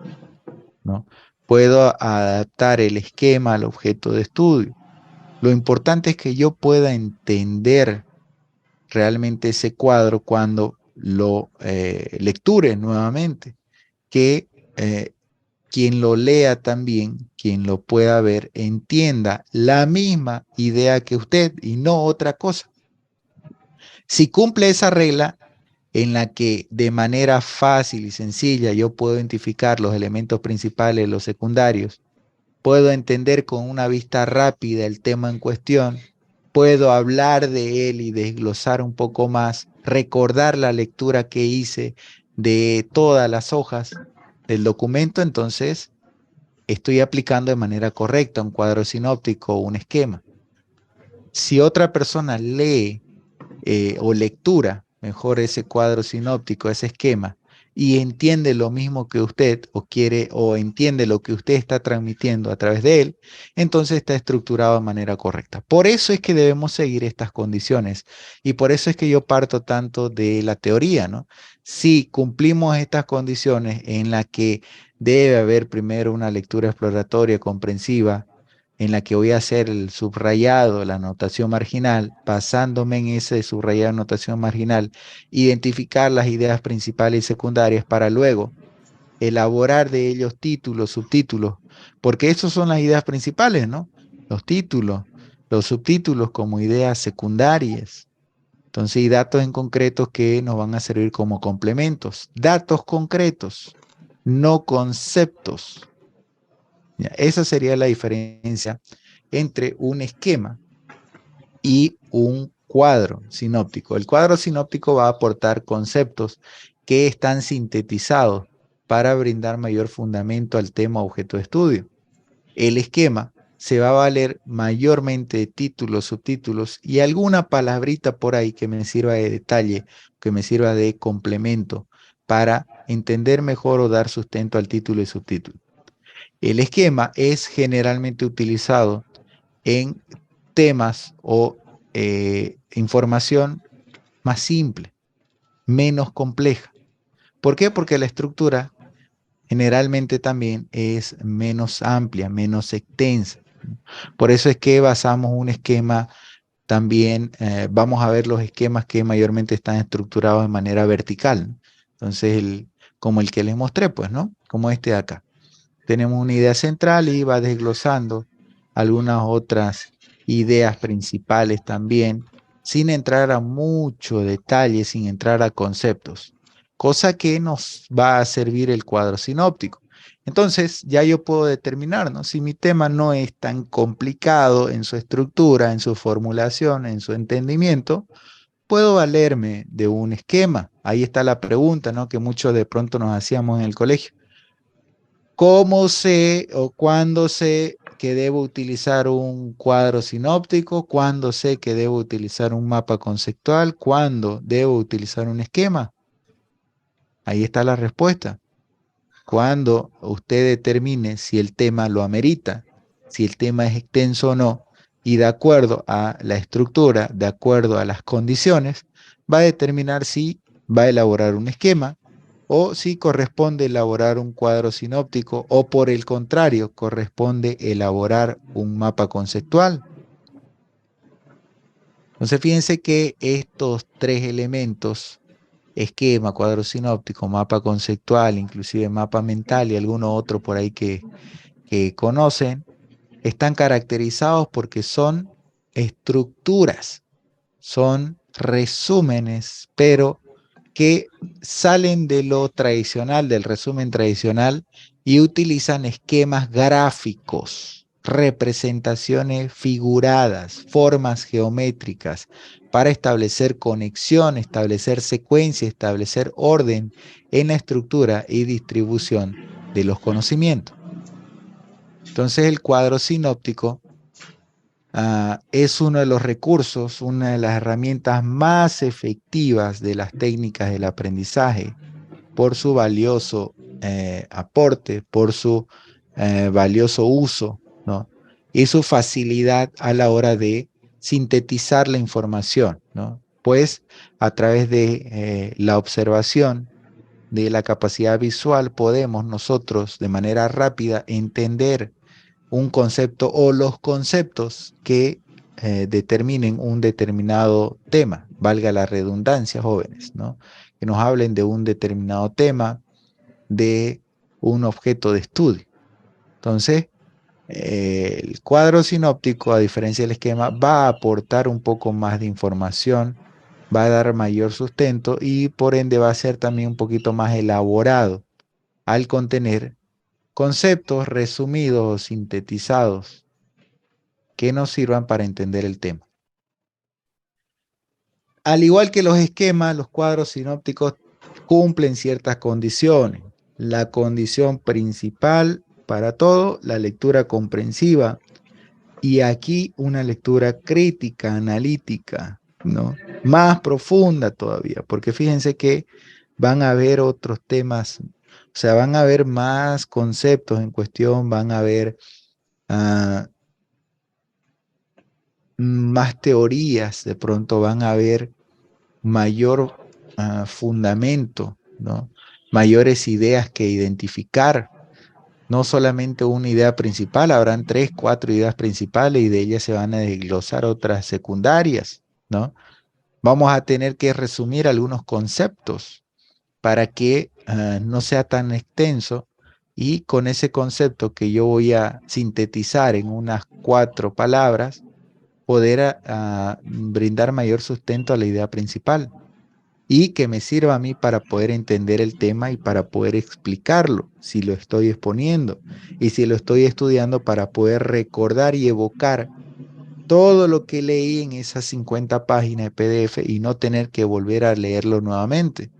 ¿no? Puedo adaptar el esquema al objeto de estudio. Lo importante es que yo pueda entender realmente ese cuadro cuando lo lecture nuevamente, que quien lo lea también, quien lo pueda ver, entienda la misma idea que usted y no otra cosa. Si cumple esa regla en la que de manera fácil y sencilla yo puedo identificar los elementos principales, los secundarios, puedo entender con una vista rápida el tema en cuestión, puedo hablar de él y desglosar un poco más, recordar la lectura que hice de todas las hojas del documento, entonces estoy aplicando de manera correcta un cuadro sinóptico o un esquema. Si otra persona lee o lectura mejor ese cuadro sinóptico, ese esquema, y entiende lo mismo que usted o quiere o entiende lo que usted está transmitiendo a través de él, entonces está estructurado de manera correcta. Por eso es que debemos seguir estas condiciones y por eso es que yo parto tanto de la teoría, ¿no? Si cumplimos estas condiciones en la que debe haber primero una lectura exploratoria comprensiva, en la que voy a hacer el subrayado, la anotación marginal, basándome en ese subrayado, anotación marginal, identificar las ideas principales y secundarias para luego elaborar de ellos títulos, subtítulos, porque esas son las ideas principales, ¿no? Los títulos, los subtítulos como ideas secundarias. Entonces, y datos en concretos que nos van a servir como complementos. Datos concretos, no conceptos. Ya, esa sería la diferencia entre un esquema y un cuadro sinóptico. El cuadro sinóptico va a aportar conceptos que están sintetizados para brindar mayor fundamento al tema objeto de estudio. El esquema se va a valer mayormente de títulos, subtítulos y alguna palabrita por ahí que me sirva de detalle, que me sirva de complemento para entender mejor o dar sustento al título y subtítulo. El esquema es generalmente utilizado en temas o información más simple, menos compleja. ¿Por qué? Porque la estructura generalmente también es menos amplia, menos extensa. Por eso es que basamos un esquema también, vamos a ver los esquemas que mayormente están estructurados de manera vertical, ¿no? Entonces, como el que les mostré, pues, ¿no? Como este de acá. Tenemos una idea central y va desglosando algunas otras ideas principales también, sin entrar a mucho detalle, sin entrar a conceptos, cosa que nos va a servir el cuadro sinóptico. Entonces, ya yo puedo determinar, ¿no? Si mi tema no es tan complicado en su estructura, en su formulación, en su entendimiento, puedo valerme de un esquema. Ahí está la pregunta, ¿no? Que muchos de pronto nos hacíamos en el colegio. ¿Cómo sé o cuándo sé que debo utilizar un cuadro sinóptico? ¿Cuándo sé que debo utilizar un mapa conceptual? ¿Cuándo debo utilizar un esquema? Ahí está la respuesta. Cuando usted determine si el tema lo amerita, si el tema es extenso o no, y de acuerdo a la estructura, de acuerdo a las condiciones, va a determinar si va a elaborar un esquema o si corresponde elaborar un cuadro sinóptico o por el contrario, corresponde elaborar un mapa conceptual. Entonces fíjense que estos tres elementos, esquema, cuadro sinóptico, mapa conceptual, inclusive mapa mental y alguno otro por ahí que conocen, están caracterizados porque son estructuras, son resúmenes, pero que salen de lo tradicional, del resumen tradicional, y utilizan esquemas gráficos, representaciones figuradas, formas geométricas, para establecer conexión, establecer secuencia, establecer orden en la estructura y distribución de los conocimientos. Entonces el cuadro sinóptico es uno de los recursos, una de las herramientas más efectivas de las técnicas del aprendizaje por su valioso aporte, por su valioso uso, ¿no? Y su facilidad a la hora de sintetizar la información, ¿no? Pues a través de la observación de la capacidad visual podemos nosotros de manera rápida entender un concepto o los conceptos que determinen un determinado tema, valga la redundancia, jóvenes, ¿no? Que nos hablen de un determinado tema, de un objeto de estudio. Entonces, el cuadro sinóptico, a diferencia del esquema, va a aportar un poco más de información, va a dar mayor sustento y por ende va a ser también un poquito más elaborado al contener conceptos resumidos o sintetizados que nos sirvan para entender el tema. Al igual que los esquemas, los cuadros sinópticos cumplen ciertas condiciones. La condición principal para todo, la lectura comprensiva. Y aquí una lectura crítica, analítica, ¿no? Más profunda todavía, porque fíjense que van a haber otros temas, o sea, van a haber más conceptos en cuestión, van a haber más teorías, de pronto van a haber mayor fundamento, ¿no? Mayores ideas que identificar, no solamente una idea principal, habrán 3, 4 ideas principales y de ellas se van a desglosar otras secundarias, ¿no? Vamos a tener que resumir algunos conceptos para que no sea tan extenso y con ese concepto que yo voy a sintetizar en unas 4 palabras, poder brindar mayor sustento a la idea principal y que me sirva a mí para poder entender el tema y para poder explicarlo, si lo estoy exponiendo y si lo estoy estudiando, para poder recordar y evocar todo lo que leí en esas 50 páginas de PDF y no tener que volver a leerlo nuevamente,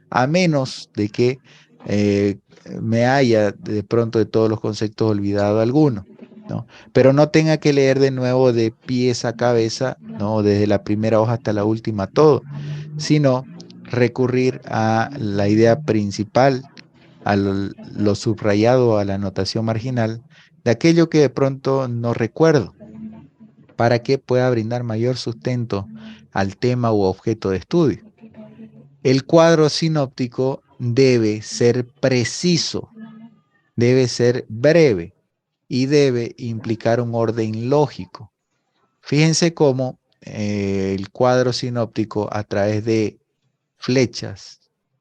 a menos de que me haya de pronto de todos los conceptos olvidado alguno, ¿no? Pero no tenga que leer de nuevo de pies a cabeza, ¿no? Desde la primera hoja hasta la última todo, sino recurrir a la idea principal, a lo subrayado, a la anotación marginal, de aquello que de pronto no recuerdo, para que pueda brindar mayor sustento al tema u objeto de estudio. El cuadro sinóptico debe ser preciso, debe ser breve y debe implicar un orden lógico. Fíjense cómo el cuadro sinóptico, a través de flechas,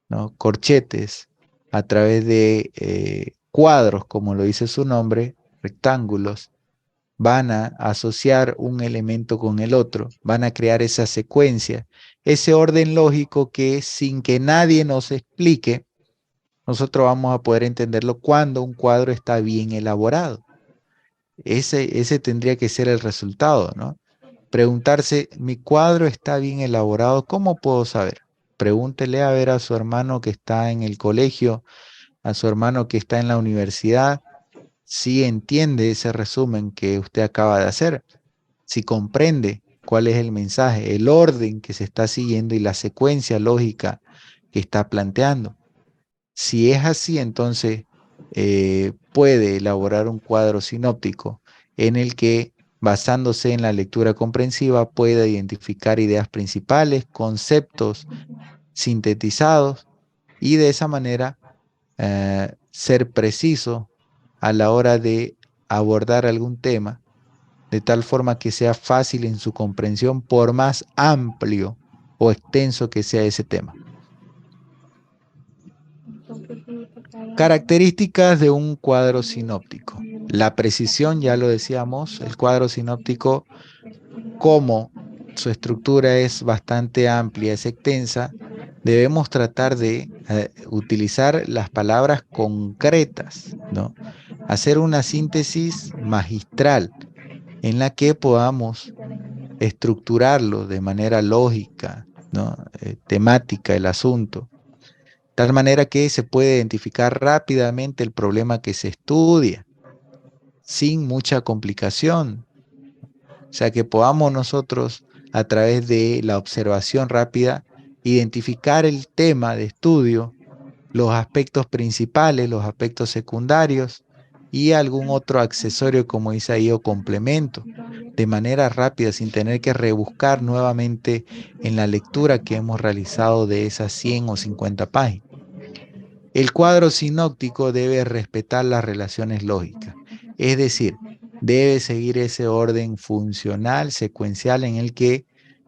¿no? Corchetes, a través de cuadros, como lo dice su nombre, rectángulos, van a asociar un elemento con el otro, van a crear esa secuencia, ese orden lógico que sin que nadie nos explique, nosotros vamos a poder entenderlo cuando un cuadro está bien elaborado. Ese tendría que ser el resultado, ¿no? Preguntarse, ¿mi cuadro está bien elaborado? ¿Cómo puedo saber? Pregúntele a ver a su hermano que está en el colegio, a su hermano que está en la universidad, si entiende ese resumen que usted acaba de hacer, si comprende cuál es el mensaje, el orden que se está siguiendo y la secuencia lógica que está planteando. Si es así, entonces puede elaborar un cuadro sinóptico en el que, basándose en la lectura comprensiva, pueda identificar ideas principales, conceptos sintetizados y de esa manera ser preciso a la hora de abordar algún tema, de tal forma que sea fácil en su comprensión, por más amplio o extenso que sea ese tema. Características de un cuadro sinóptico. La precisión, ya lo decíamos, el cuadro sinóptico, como su estructura es bastante amplia, es extensa, debemos tratar de utilizar las palabras concretas, ¿no? Hacer una síntesis magistral en la que podamos estructurarlo de manera lógica, ¿no? Temática el asunto, tal manera que se puede identificar rápidamente el problema que se estudia, sin mucha complicación. O sea, que podamos nosotros, a través de la observación rápida, identificar el tema de estudio, los aspectos principales, los aspectos secundarios y algún otro accesorio, como dice ahí, o complemento, de manera rápida, sin tener que rebuscar nuevamente en la lectura que hemos realizado de esas 100 o 50 páginas. El cuadro sinóptico debe respetar las relaciones lógicas, es decir, debe seguir ese orden funcional, secuencial, en el que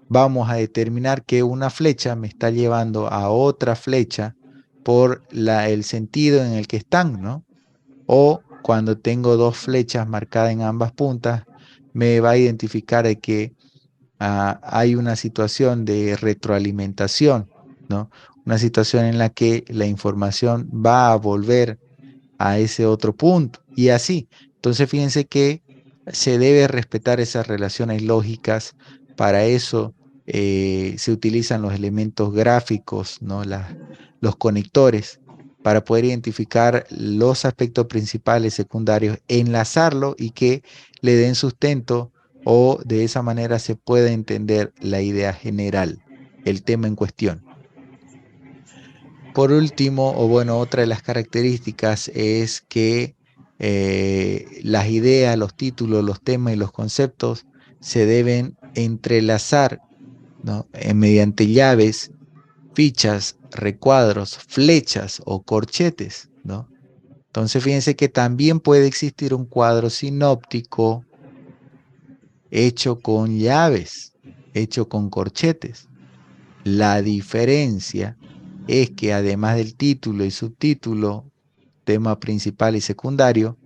vamos a determinar que una flecha me está llevando a otra flecha por el sentido en el que están, ¿no? O cuando tengo dos flechas marcadas en ambas puntas, me va a identificar de que hay una situación de retroalimentación, ¿no? Una situación en la que la información va a volver a ese otro punto y así. Entonces fíjense que se debe respetar esas relaciones lógicas. Para eso se utilizan los elementos gráficos, ¿no? Los conectores, para poder identificar los aspectos principales, secundarios, enlazarlo y que le den sustento, o de esa manera se pueda entender la idea general, el tema en cuestión. Por último, o bueno, otra de las características es que las ideas, los títulos, los temas y los conceptos se deben entrelazar, ¿no? Mediante llaves, fichas, recuadros, flechas o corchetes, ¿no? Entonces fíjense que también puede existir un cuadro sinóptico hecho con llaves, hecho con corchetes. La diferencia es que además del título y subtítulo, tema principal y secundario,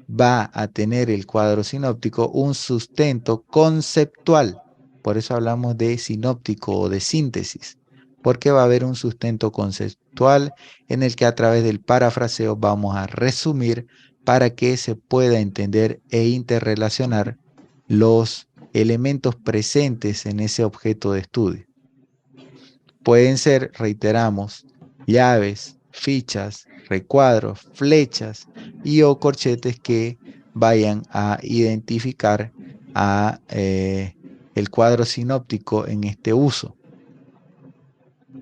va a tener el cuadro sinóptico un sustento conceptual. Por eso hablamos de sinóptico o de síntesis, porque va a haber un sustento conceptual en el que a través del parafraseo vamos a resumir para que se pueda entender e interrelacionar los elementos presentes en ese objeto de estudio. Pueden ser, reiteramos, llaves, fichas, recuadros, flechas y o corchetes que vayan a identificar a el cuadro sinóptico en este uso.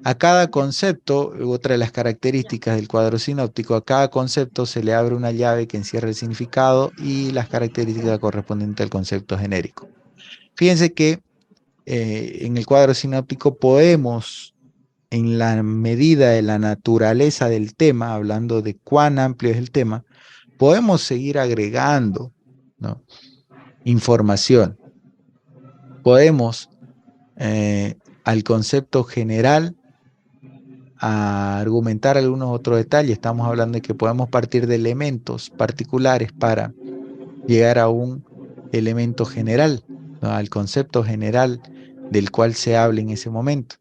A cada concepto, otra de las características del cuadro sinóptico, a cada concepto se le abre una llave que encierra el significado y las características correspondientes al concepto genérico. Fíjense que en el cuadro sinóptico podemos, en la medida de la naturaleza del tema, hablando de cuán amplio es el tema, podemos seguir agregando, ¿no?, información. Podemos al concepto general argumentar algunos otros detalles. Estamos hablando de que podemos partir de elementos particulares para llegar a un elemento general, ¿no?, al concepto general del cual se habla en ese momento.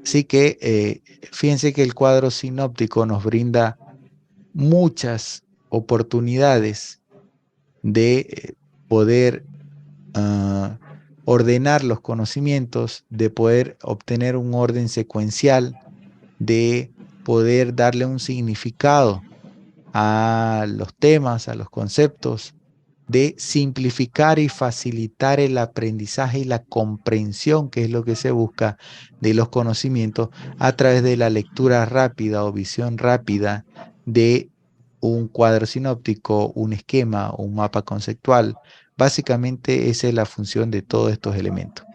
Así que fíjense que el cuadro sinóptico nos brinda muchas oportunidades de poder ordenar los conocimientos, de poder obtener un orden secuencial, de poder darle un significado a los temas, a los conceptos, de simplificar y facilitar el aprendizaje y la comprensión, que es lo que se busca, de los conocimientos a través de la lectura rápida o visión rápida de un cuadro sinóptico, un esquema, un mapa conceptual. Básicamente esa es la función de todos estos elementos.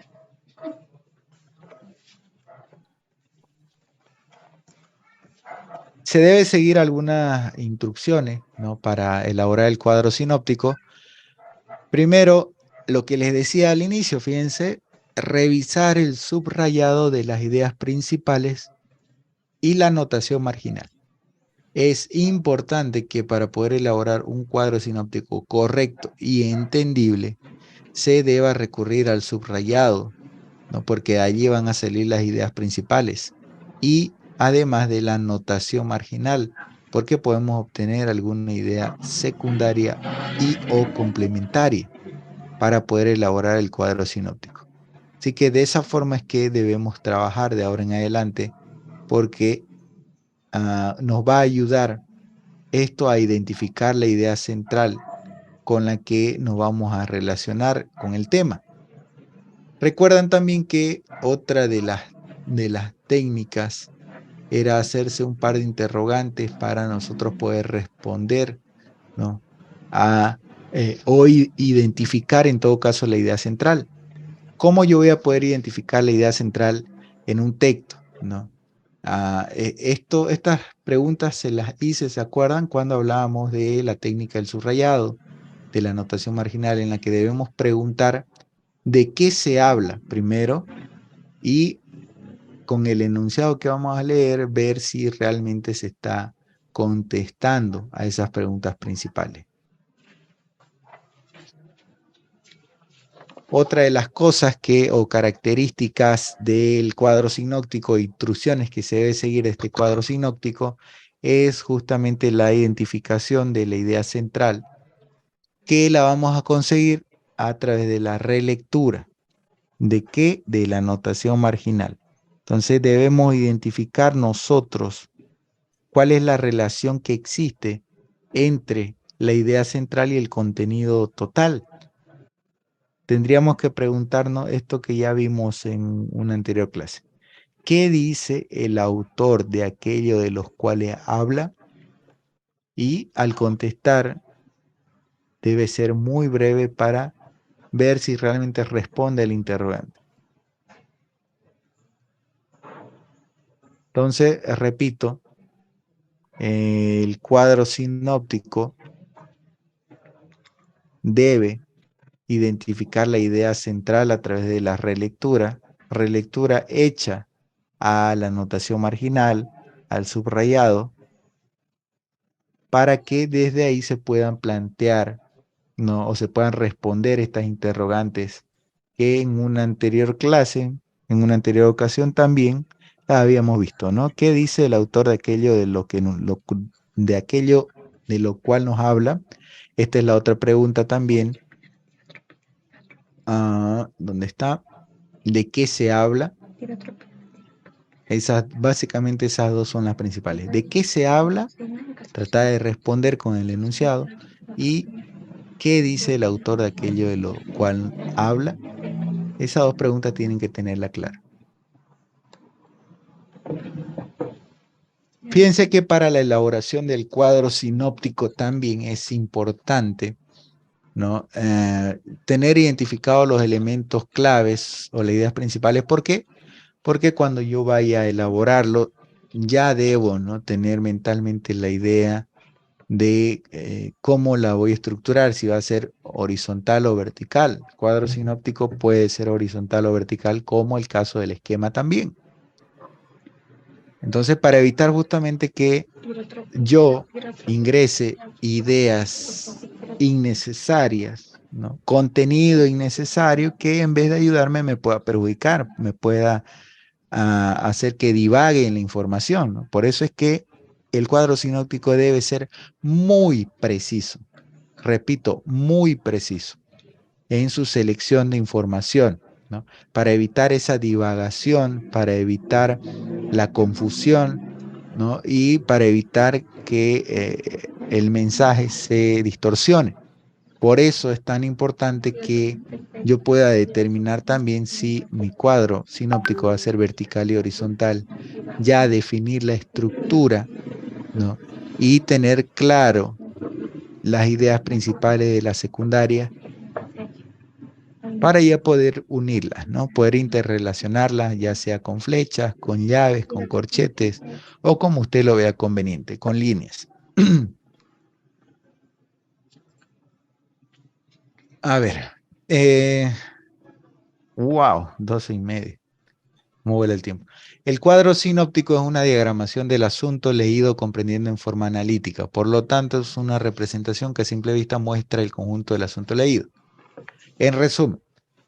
Se debe seguir algunas instrucciones, ¿no?, para elaborar el cuadro sinóptico. Primero, lo que les decía al inicio, fíjense, revisar el subrayado de las ideas principales y la notación marginal. Es importante que para poder elaborar un cuadro sinóptico correcto y entendible, se deba recurrir al subrayado, ¿no?, porque de allí van a salir las ideas principales, y además de la notación marginal, porque podemos obtener alguna idea secundaria y o complementaria para poder elaborar el cuadro sinóptico. Así que de esa forma es que debemos trabajar de ahora en adelante, porque nos va a ayudar esto a identificar la idea central con la que nos vamos a relacionar con el tema. Recuerdan también que otra de las técnicas era hacerse un par de interrogantes para nosotros poder responder, ¿no?, o identificar en todo caso la idea central. ¿Cómo yo voy a poder identificar la idea central en un texto, ¿no? Estas preguntas se las hice, ¿se acuerdan?, cuando hablábamos de la técnica del subrayado, de la notación marginal, en la que debemos preguntar de qué se habla primero y con el enunciado que vamos a leer, ver si realmente se está contestando a esas preguntas principales. Otra de las cosas o características del cuadro sinóptico, instrucciones que se debe seguir de este cuadro sinóptico, es justamente la identificación de la idea central, que la vamos a conseguir a través de la relectura, ¿De qué? De la notación marginal. Entonces debemos identificar nosotros cuál es la relación que existe entre la idea central y el contenido total. Tendríamos que preguntarnos esto que ya vimos en una anterior clase. ¿Qué dice el autor de aquello de los cuales habla? Y al contestar debe ser muy breve para ver si realmente responde el interrogante. Entonces, repito, el cuadro sinóptico debe identificar la idea central a través de la relectura hecha a la notación marginal, al subrayado, para que desde ahí se puedan plantear, ¿no? O se puedan responder estas interrogantes que en una anterior clase, en una anterior ocasión también la habíamos visto, ¿no? ¿Qué dice el autor de aquello de aquello de lo cual nos habla? Esta es la otra pregunta también. ¿Dónde está? ¿De qué se habla? Básicamente esas dos son las principales. ¿De qué se habla? Tratar de responder con el enunciado. ¿Y qué dice el autor de aquello de lo cual habla? Esas dos preguntas tienen que tenerla clara. Fíjense que para la elaboración del cuadro sinóptico también es importante, ¿no? Tener identificados los elementos claves o las ideas principales. ¿Por qué? Porque cuando yo vaya a elaborarlo, ya debo, ¿no? Tener mentalmente la idea de cómo la voy a estructurar, si va a ser horizontal o vertical. El cuadro sinóptico puede ser horizontal o vertical, como el caso del esquema también. Entonces, para evitar justamente que yo ingrese ideas innecesarias, ¿no? Contenido innecesario que en vez de ayudarme me pueda perjudicar, me pueda hacer que divague en la información, ¿no? Por eso es que el cuadro sinóptico debe ser muy preciso, repito, muy preciso en su selección de información, ¿no? Para evitar esa divagación, para evitar la confusión, ¿no? Y para evitar que el mensaje se distorsione. Por eso es tan importante que yo pueda determinar también si mi cuadro sinóptico va a ser vertical y horizontal, ya definir la estructura, ¿no? Y tener claro las ideas principales de la secundaria para ya poder unirlas, ¿no? Poder interrelacionarlas, ya sea con flechas, con llaves, con corchetes, o como usted lo vea conveniente, con líneas. A ver, wow, 12:30. ¿Cómo vuela el tiempo? El cuadro sinóptico es una diagramación del asunto leído comprendiendo en forma analítica. Por lo tanto, es una representación que a simple vista muestra el conjunto del asunto leído. En resumen,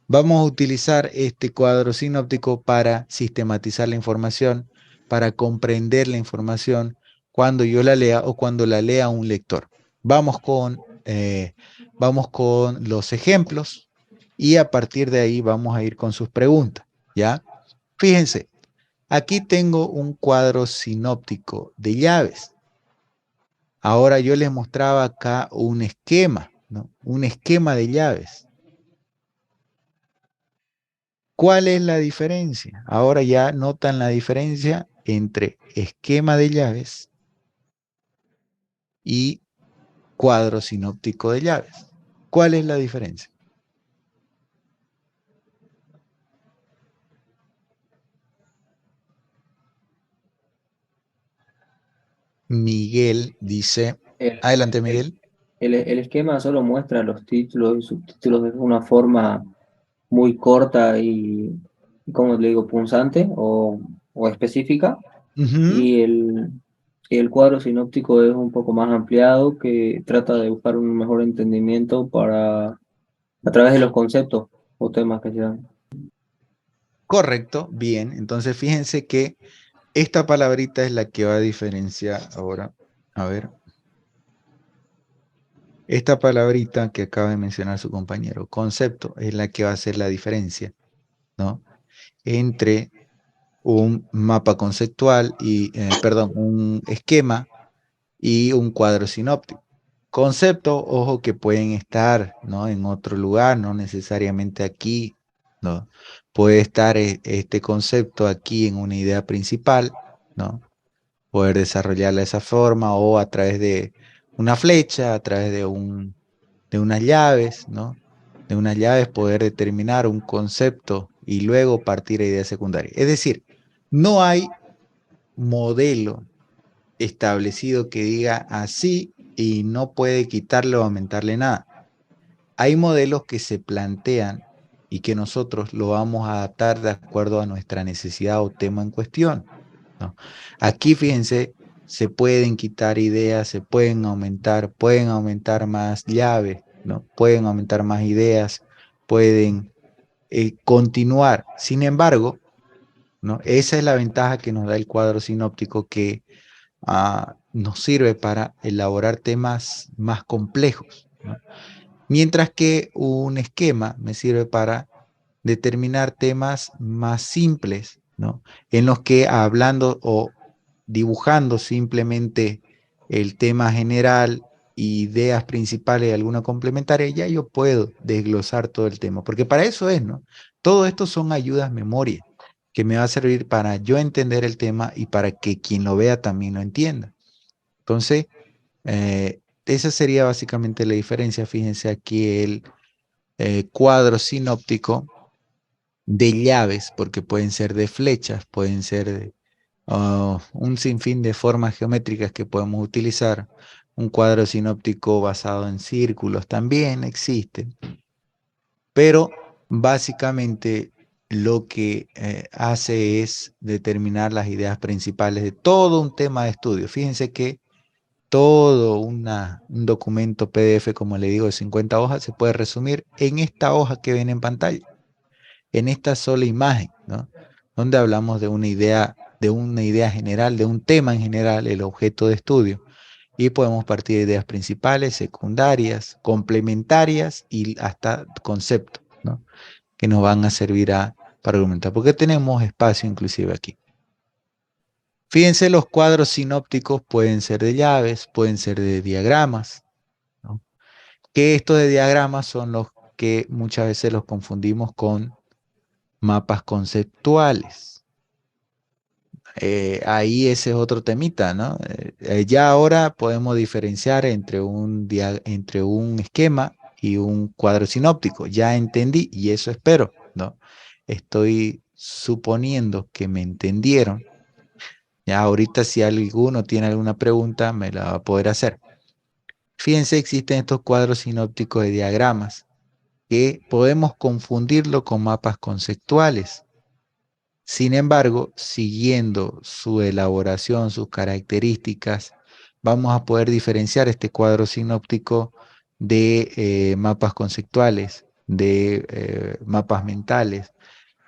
vamos a utilizar este cuadro sinóptico para sistematizar la información, para comprender la información cuando yo la lea o cuando la lea un lector. Vamos con los ejemplos y a partir de ahí vamos a ir con sus preguntas, ¿ya? Fíjense, aquí tengo un cuadro sinóptico de llaves. Ahora yo les mostraba acá un esquema, ¿no? Un esquema de llaves. ¿Cuál es la diferencia? Ahora ya notan la diferencia entre esquema de llaves y cuadro sinóptico de llaves. ¿Cuál es la diferencia? Miguel dice, El, adelante el- Miguel. el esquema solo muestra los títulos y subtítulos de una forma muy corta y como le digo, punzante o específica. Ujú. Y el cuadro sinóptico es un poco más ampliado, que trata de buscar un mejor entendimiento a través de los conceptos o temas que se dan. Correcto, bien. Entonces fíjense que esta palabrita es la que va a diferenciar ahora. A ver. Esta palabrita que acaba de mencionar su compañero, concepto, es la que va a hacer la diferencia ¿no? Entre un mapa conceptual y, perdón, un esquema y un cuadro sinóptico. Conceptos, ojo, que pueden estar, ¿no?, en otro lugar, no necesariamente aquí, ¿no? Puede estar este concepto aquí en una idea principal, ¿no? Poder desarrollarla de esa forma o a través de una flecha, a través de unas llaves, ¿no? De unas llaves poder determinar un concepto y luego partir a ideas secundarias. Es decir, no hay modelo establecido que diga así y no puede quitarle o aumentarle nada. Hay modelos que se plantean y que nosotros lo vamos a adaptar de acuerdo a nuestra necesidad o tema en cuestión, ¿no? Aquí, fíjense, se pueden quitar ideas, se pueden aumentar más llaves, ¿no? Pueden aumentar más ideas, pueden continuar. Sin embargo, ¿no? Esa es la ventaja que nos da el cuadro sinóptico, que nos sirve para elaborar temas más complejos, ¿no? Mientras que un esquema me sirve para determinar temas más simples, ¿no? En los que hablando o dibujando simplemente el tema general, ideas principales y alguna complementaria, ya yo puedo desglosar todo el tema, porque para eso es, ¿no? Todo esto son ayudas memoria, que me va a servir para yo entender el tema y para que quien lo vea también lo entienda. Entonces, esa sería básicamente la diferencia. Fíjense aquí el cuadro sinóptico de llaves, porque pueden ser de flechas, pueden ser de un sinfín de formas geométricas que podemos utilizar. Un cuadro sinóptico basado en círculos también existe, pero básicamente lo que hace es determinar las ideas principales de todo un tema de estudio. Fíjense que todo un documento PDF, como le digo, de 50 hojas, se puede resumir en esta hoja que ven en pantalla, en esta sola imagen, ¿no? Donde hablamos de una idea general, de un tema en general, el objeto de estudio, y podemos partir de ideas principales, secundarias, complementarias y hasta conceptos, ¿no?, que nos van a servir para argumentar, porque tenemos espacio inclusive aquí. Fíjense, los cuadros sinópticos pueden ser de llaves, pueden ser de diagramas, ¿no? Que estos de diagramas son los que muchas veces los confundimos con mapas conceptuales. Ahí ese es otro temita, ¿no? Ya ahora podemos diferenciar entre un esquema y un cuadro sinóptico. Ya entendí y eso espero, ¿no? Estoy suponiendo que me entendieron. Ya ahorita si alguno tiene alguna pregunta me la va a poder hacer. Fíjense, existen estos cuadros sinópticos de diagramas que podemos confundirlo con mapas conceptuales. Sin embargo, siguiendo su elaboración, sus características, vamos a poder diferenciar este cuadro sinóptico de mapas conceptuales, de mapas mentales,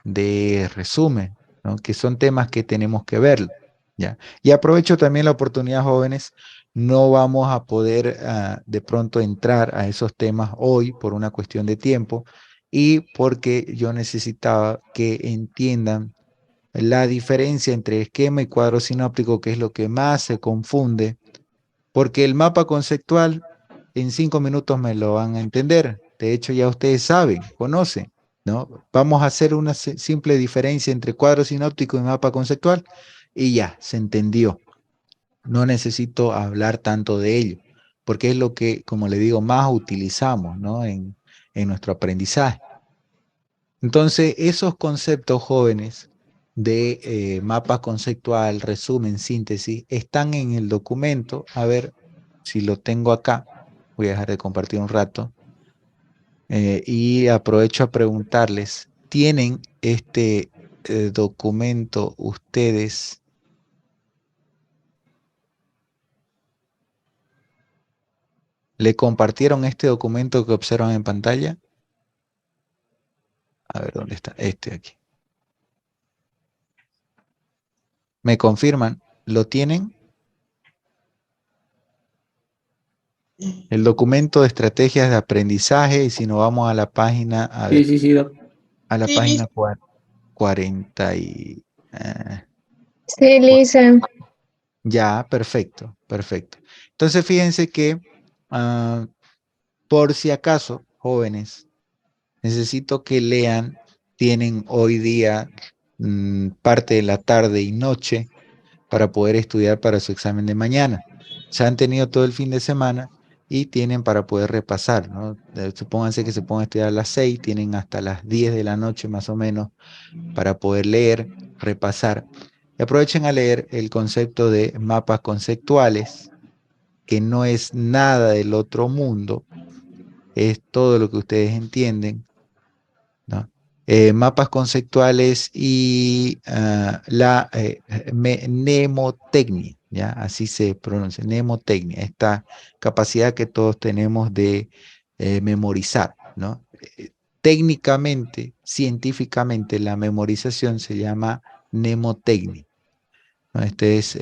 de resumen, ¿no?, que son temas que tenemos que ver, ¿ya? Y aprovecho también la oportunidad, jóvenes, no vamos a poder de pronto entrar a esos temas hoy por una cuestión de tiempo y porque yo necesitaba que entiendan la diferencia entre esquema y cuadro sinóptico, que es lo que más se confunde, porque el mapa conceptual en 5 minutos me lo van a entender. De hecho, ya ustedes saben, conocen, ¿no? Vamos a hacer una simple diferencia entre cuadro sinóptico y mapa conceptual y ya, se entendió. No necesito hablar tanto de ello, porque es lo que, como le digo, más utilizamos, ¿no?, en nuestro aprendizaje. Entonces, esos conceptos, jóvenes, de mapa conceptual, resumen, síntesis, están en el documento. A ver si lo tengo acá. Voy a dejar de compartir un rato. Y aprovecho a preguntarles, ¿tienen este documento ustedes? ¿Le compartieron este documento que observan en pantalla? A ver, ¿dónde está? Este aquí. ¿Me confirman? ¿Lo tienen? El documento de estrategias de aprendizaje, y si nos vamos a la página, a ver, Sí, Doc. a la Sí. página 4. 40 y... Sí, Lisa. ya, perfecto, perfecto. Entonces fíjense que por si acaso, jóvenes, necesito que lean, tienen hoy día parte de la tarde y noche para poder estudiar para su examen de mañana. Se han tenido todo el fin de semana y tienen para poder repasar, ¿no? Supónganse que se pongan a estudiar a las 6, tienen hasta las 10 de la noche más o menos para poder leer, repasar. Y aprovechen a leer el concepto de mapas conceptuales, que no es nada del otro mundo, es todo lo que ustedes entienden, ¿no? Mapas conceptuales y la mnemotecnia, ¿ya? Así se pronuncia, mnemotecnia, esta capacidad que todos tenemos de memorizar, ¿no? Técnicamente, científicamente, la memorización se llama mnemotecnia, ¿no? Este es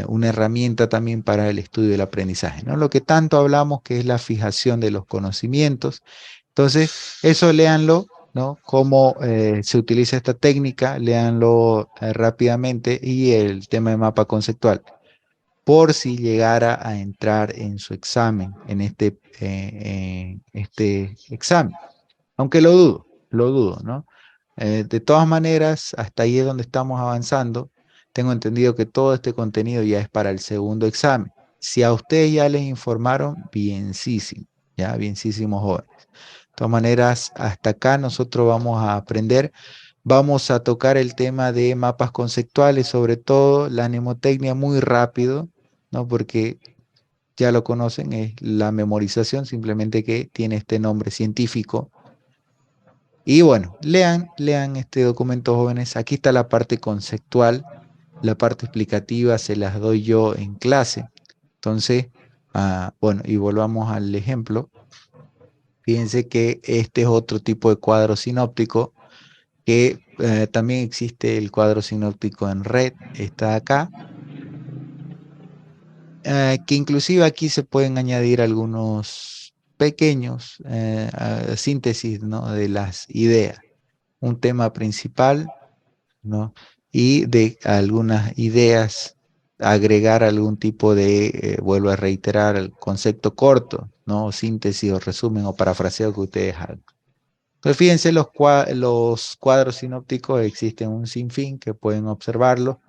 una herramienta también para el estudio del aprendizaje, ¿no? Lo que tanto hablamos que es la fijación de los conocimientos. Entonces, eso léanlo, ¿no? Cómo se utiliza esta técnica, léanlo rápidamente y el tema de mapa conceptual, por si llegara a entrar en su examen, en este examen. Aunque lo dudo, ¿no? De todas maneras, hasta ahí es donde estamos avanzando. Tengo entendido que todo este contenido ya es para el segundo examen. Si a ustedes ya les informaron, bienísimo, ya, bienísimo, jóvenes. De todas maneras, hasta acá nosotros vamos a aprender. Vamos a tocar el tema de mapas conceptuales, sobre todo la mnemotecnia muy rápido, ¿no? Porque ya lo conocen, es la memorización, simplemente que tiene este nombre científico. Y bueno, lean este documento, jóvenes. Aquí está la parte conceptual, la parte explicativa se las doy yo en clase. Entonces, bueno, y volvamos al ejemplo. Fíjense que este es otro tipo de cuadro sinóptico, que también existe el cuadro sinóptico en red, está acá, que inclusive aquí se pueden añadir algunos pequeños síntesis, ¿no? De las ideas. Un tema principal, ¿no? Y de algunas ideas, agregar algún tipo de, vuelvo a reiterar, el concepto corto, ¿no? Síntesis o resumen o parafraseo que ustedes hagan. Entonces, fíjense, los cuadros sinópticos existen un sinfín que pueden observarlo,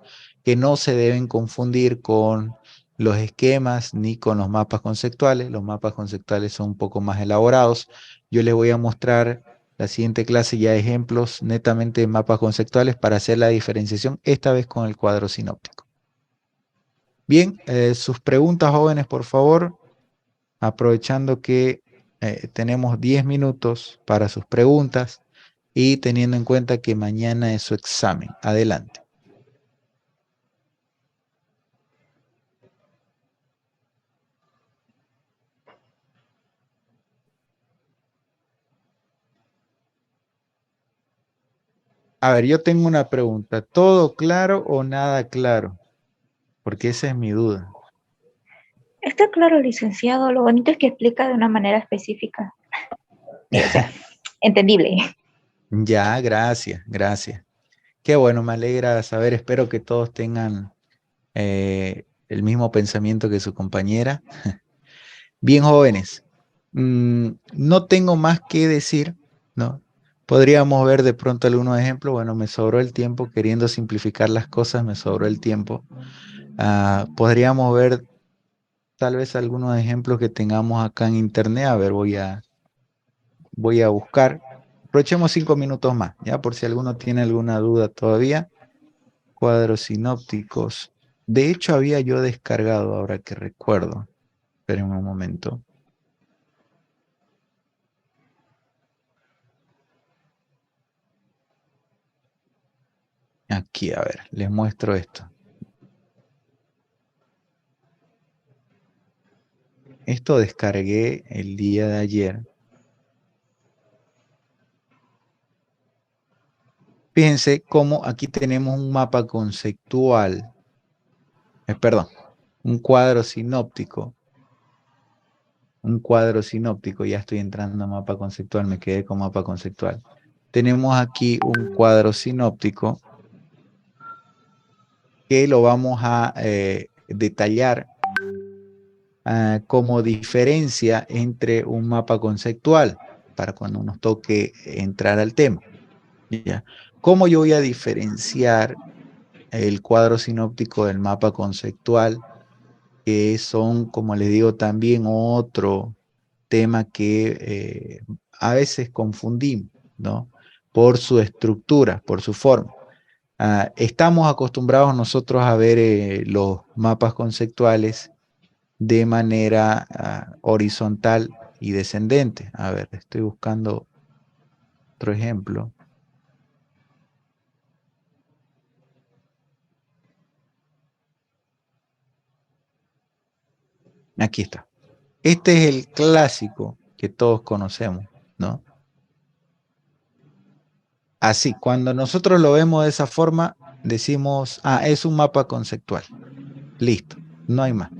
que no se deben confundir con los esquemas ni con los mapas conceptuales. Los mapas conceptuales son un poco más elaborados. Yo les voy a mostrar la siguiente clase ya ejemplos netamente de mapas conceptuales para hacer la diferenciación, esta vez con el cuadro sinóptico. Bien, sus preguntas, jóvenes, por favor, aprovechando que tenemos 10 minutos para sus preguntas y teniendo en cuenta que mañana es su examen. Adelante. A ver, yo tengo una pregunta. ¿Todo claro o nada claro? Porque esa es mi duda. Está claro, licenciado. Lo bonito es que explica de una manera específica. O sea, entendible. Ya, gracias, gracias. Qué bueno, me alegra saber. Espero que todos tengan el mismo pensamiento que su compañera. Bien, jóvenes. No tengo más que decir, ¿no? Podríamos ver de pronto algunos ejemplos. Bueno, me sobró el tiempo, queriendo simplificar las cosas, me sobró el tiempo. Podríamos ver tal vez algunos ejemplos que tengamos acá en internet. A ver, voy a buscar. Aprovechemos 5 minutos más, ya por si alguno tiene alguna duda todavía. Cuadros sinópticos. De hecho, había yo descargado, ahora que recuerdo. Esperen un momento. Aquí, a ver, les muestro esto. Esto descargué el día de ayer. Fíjense cómo aquí tenemos un mapa conceptual. Perdón, un cuadro sinóptico. Un cuadro sinóptico, ya estoy entrando a mapa conceptual, me quedé con mapa conceptual. tenemos aquí un cuadro sinóptico que lo vamos a detallar como diferencia entre un mapa conceptual para cuando nos toque entrar al tema. ¿Ya? ¿Cómo yo voy a diferenciar el cuadro sinóptico del mapa conceptual? Que son, como les digo, también otro tema que a veces confundimos, ¿no? Por su estructura, por su forma. Estamos acostumbrados nosotros a ver los mapas conceptuales de manera horizontal y descendente. A ver, estoy buscando otro ejemplo. Aquí está. Este es el clásico que todos conocemos, ¿no? Así, cuando nosotros lo vemos de esa forma, decimos, es un mapa conceptual. Listo, no hay más.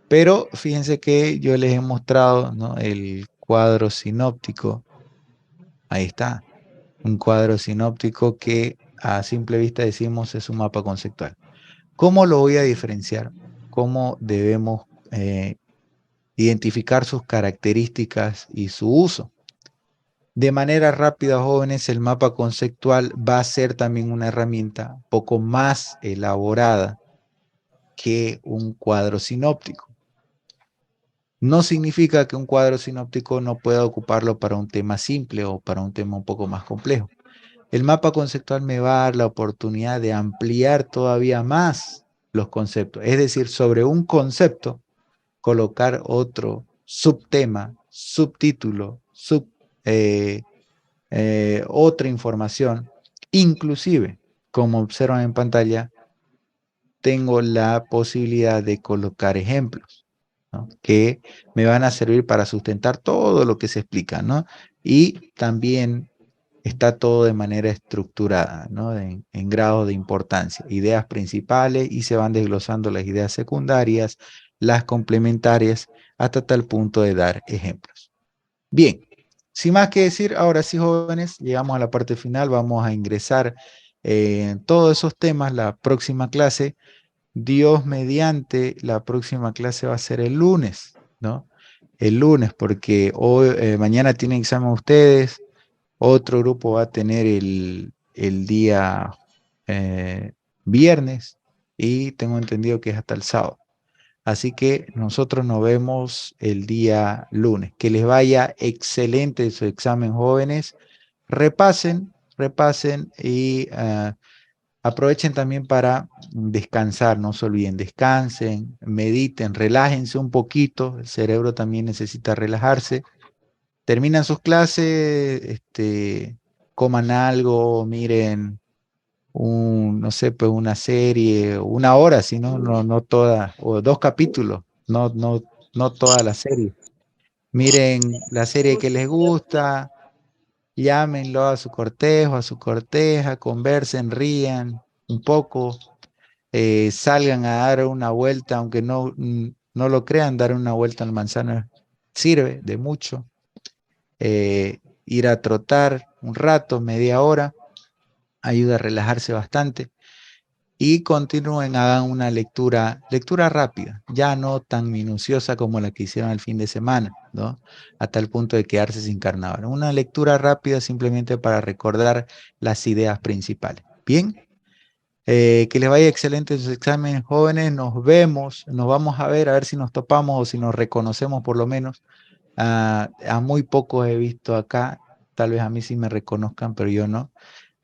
Pero fíjense que yo les he mostrado, ¿no?, el cuadro sinóptico. Ahí está. Un cuadro sinóptico que a simple vista decimos es un mapa conceptual. ¿Cómo lo voy a diferenciar? ¿Cómo debemos identificar sus características y su uso? De manera rápida, jóvenes, el mapa conceptual va a ser también una herramienta poco más elaborada que un cuadro sinóptico. No significa que un cuadro sinóptico no pueda ocuparlo para un tema simple o para un tema un poco más complejo. El mapa conceptual me va a dar la oportunidad de ampliar todavía más los conceptos. Es decir, sobre un concepto, colocar otro subtema, subtítulo, otra información. Inclusive, como observan en pantalla, tengo la posibilidad de colocar ejemplos, ¿no?, que me van a servir para sustentar todo lo que se explica, ¿no? Y también está todo de manera estructurada, ¿no?, en grado de importancia. Ideas principales y se van desglosando las ideas secundarias, las complementarias, hasta tal punto de dar ejemplos. Bien, sin más que decir, ahora sí, jóvenes, llegamos a la parte final. Vamos a ingresar en todos esos temas la próxima clase. Dios mediante, la próxima clase va a ser el lunes, ¿no? El lunes, porque hoy, mañana tienen examen ustedes. Otro grupo va a tener el día viernes y tengo entendido que es hasta el sábado. Así que nosotros nos vemos el día lunes. Que les vaya excelente su examen, jóvenes. Repasen y aprovechen también para descansar. No se olviden, descansen, mediten, relájense un poquito. El cerebro también necesita relajarse. Terminan sus clases, coman algo, miren no sé, pues una serie, una hora, si no, no toda, o 2 capítulos, no toda la serie. Miren la serie que les gusta, llámenlo a su cortejo, a su corteja, conversen, rían un poco, salgan a dar una vuelta, aunque no lo crean, dar una vuelta al manzano sirve de mucho. Ir a trotar un rato, media hora, ayuda a relajarse bastante. Y continúen, hagan una lectura rápida, ya no tan minuciosa como la que hicieron el fin de semana, ¿no? Hasta el punto de quedarse sin carnaval. Una lectura rápida simplemente para recordar las ideas principales. Bien, que les vaya excelente sus exámenes, jóvenes. Nos vemos, nos vamos a ver si nos topamos o si nos reconocemos por lo menos. A muy pocos he visto acá, tal vez a mí sí me reconozcan, pero yo no.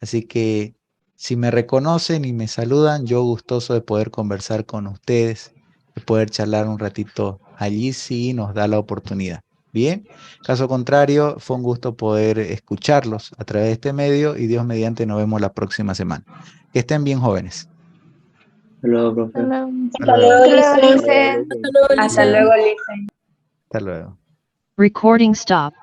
Así que si me reconocen y me saludan, yo gustoso de poder conversar con ustedes, de poder charlar un ratito allí, sí nos da la oportunidad. Bien, caso contrario, fue un gusto poder escucharlos a través de este medio y Dios mediante nos vemos la próxima semana. Que estén bien, jóvenes. Hasta luego, profe. Hasta luego, Licen. Hasta luego, Lisa. Hasta luego. Recording stop.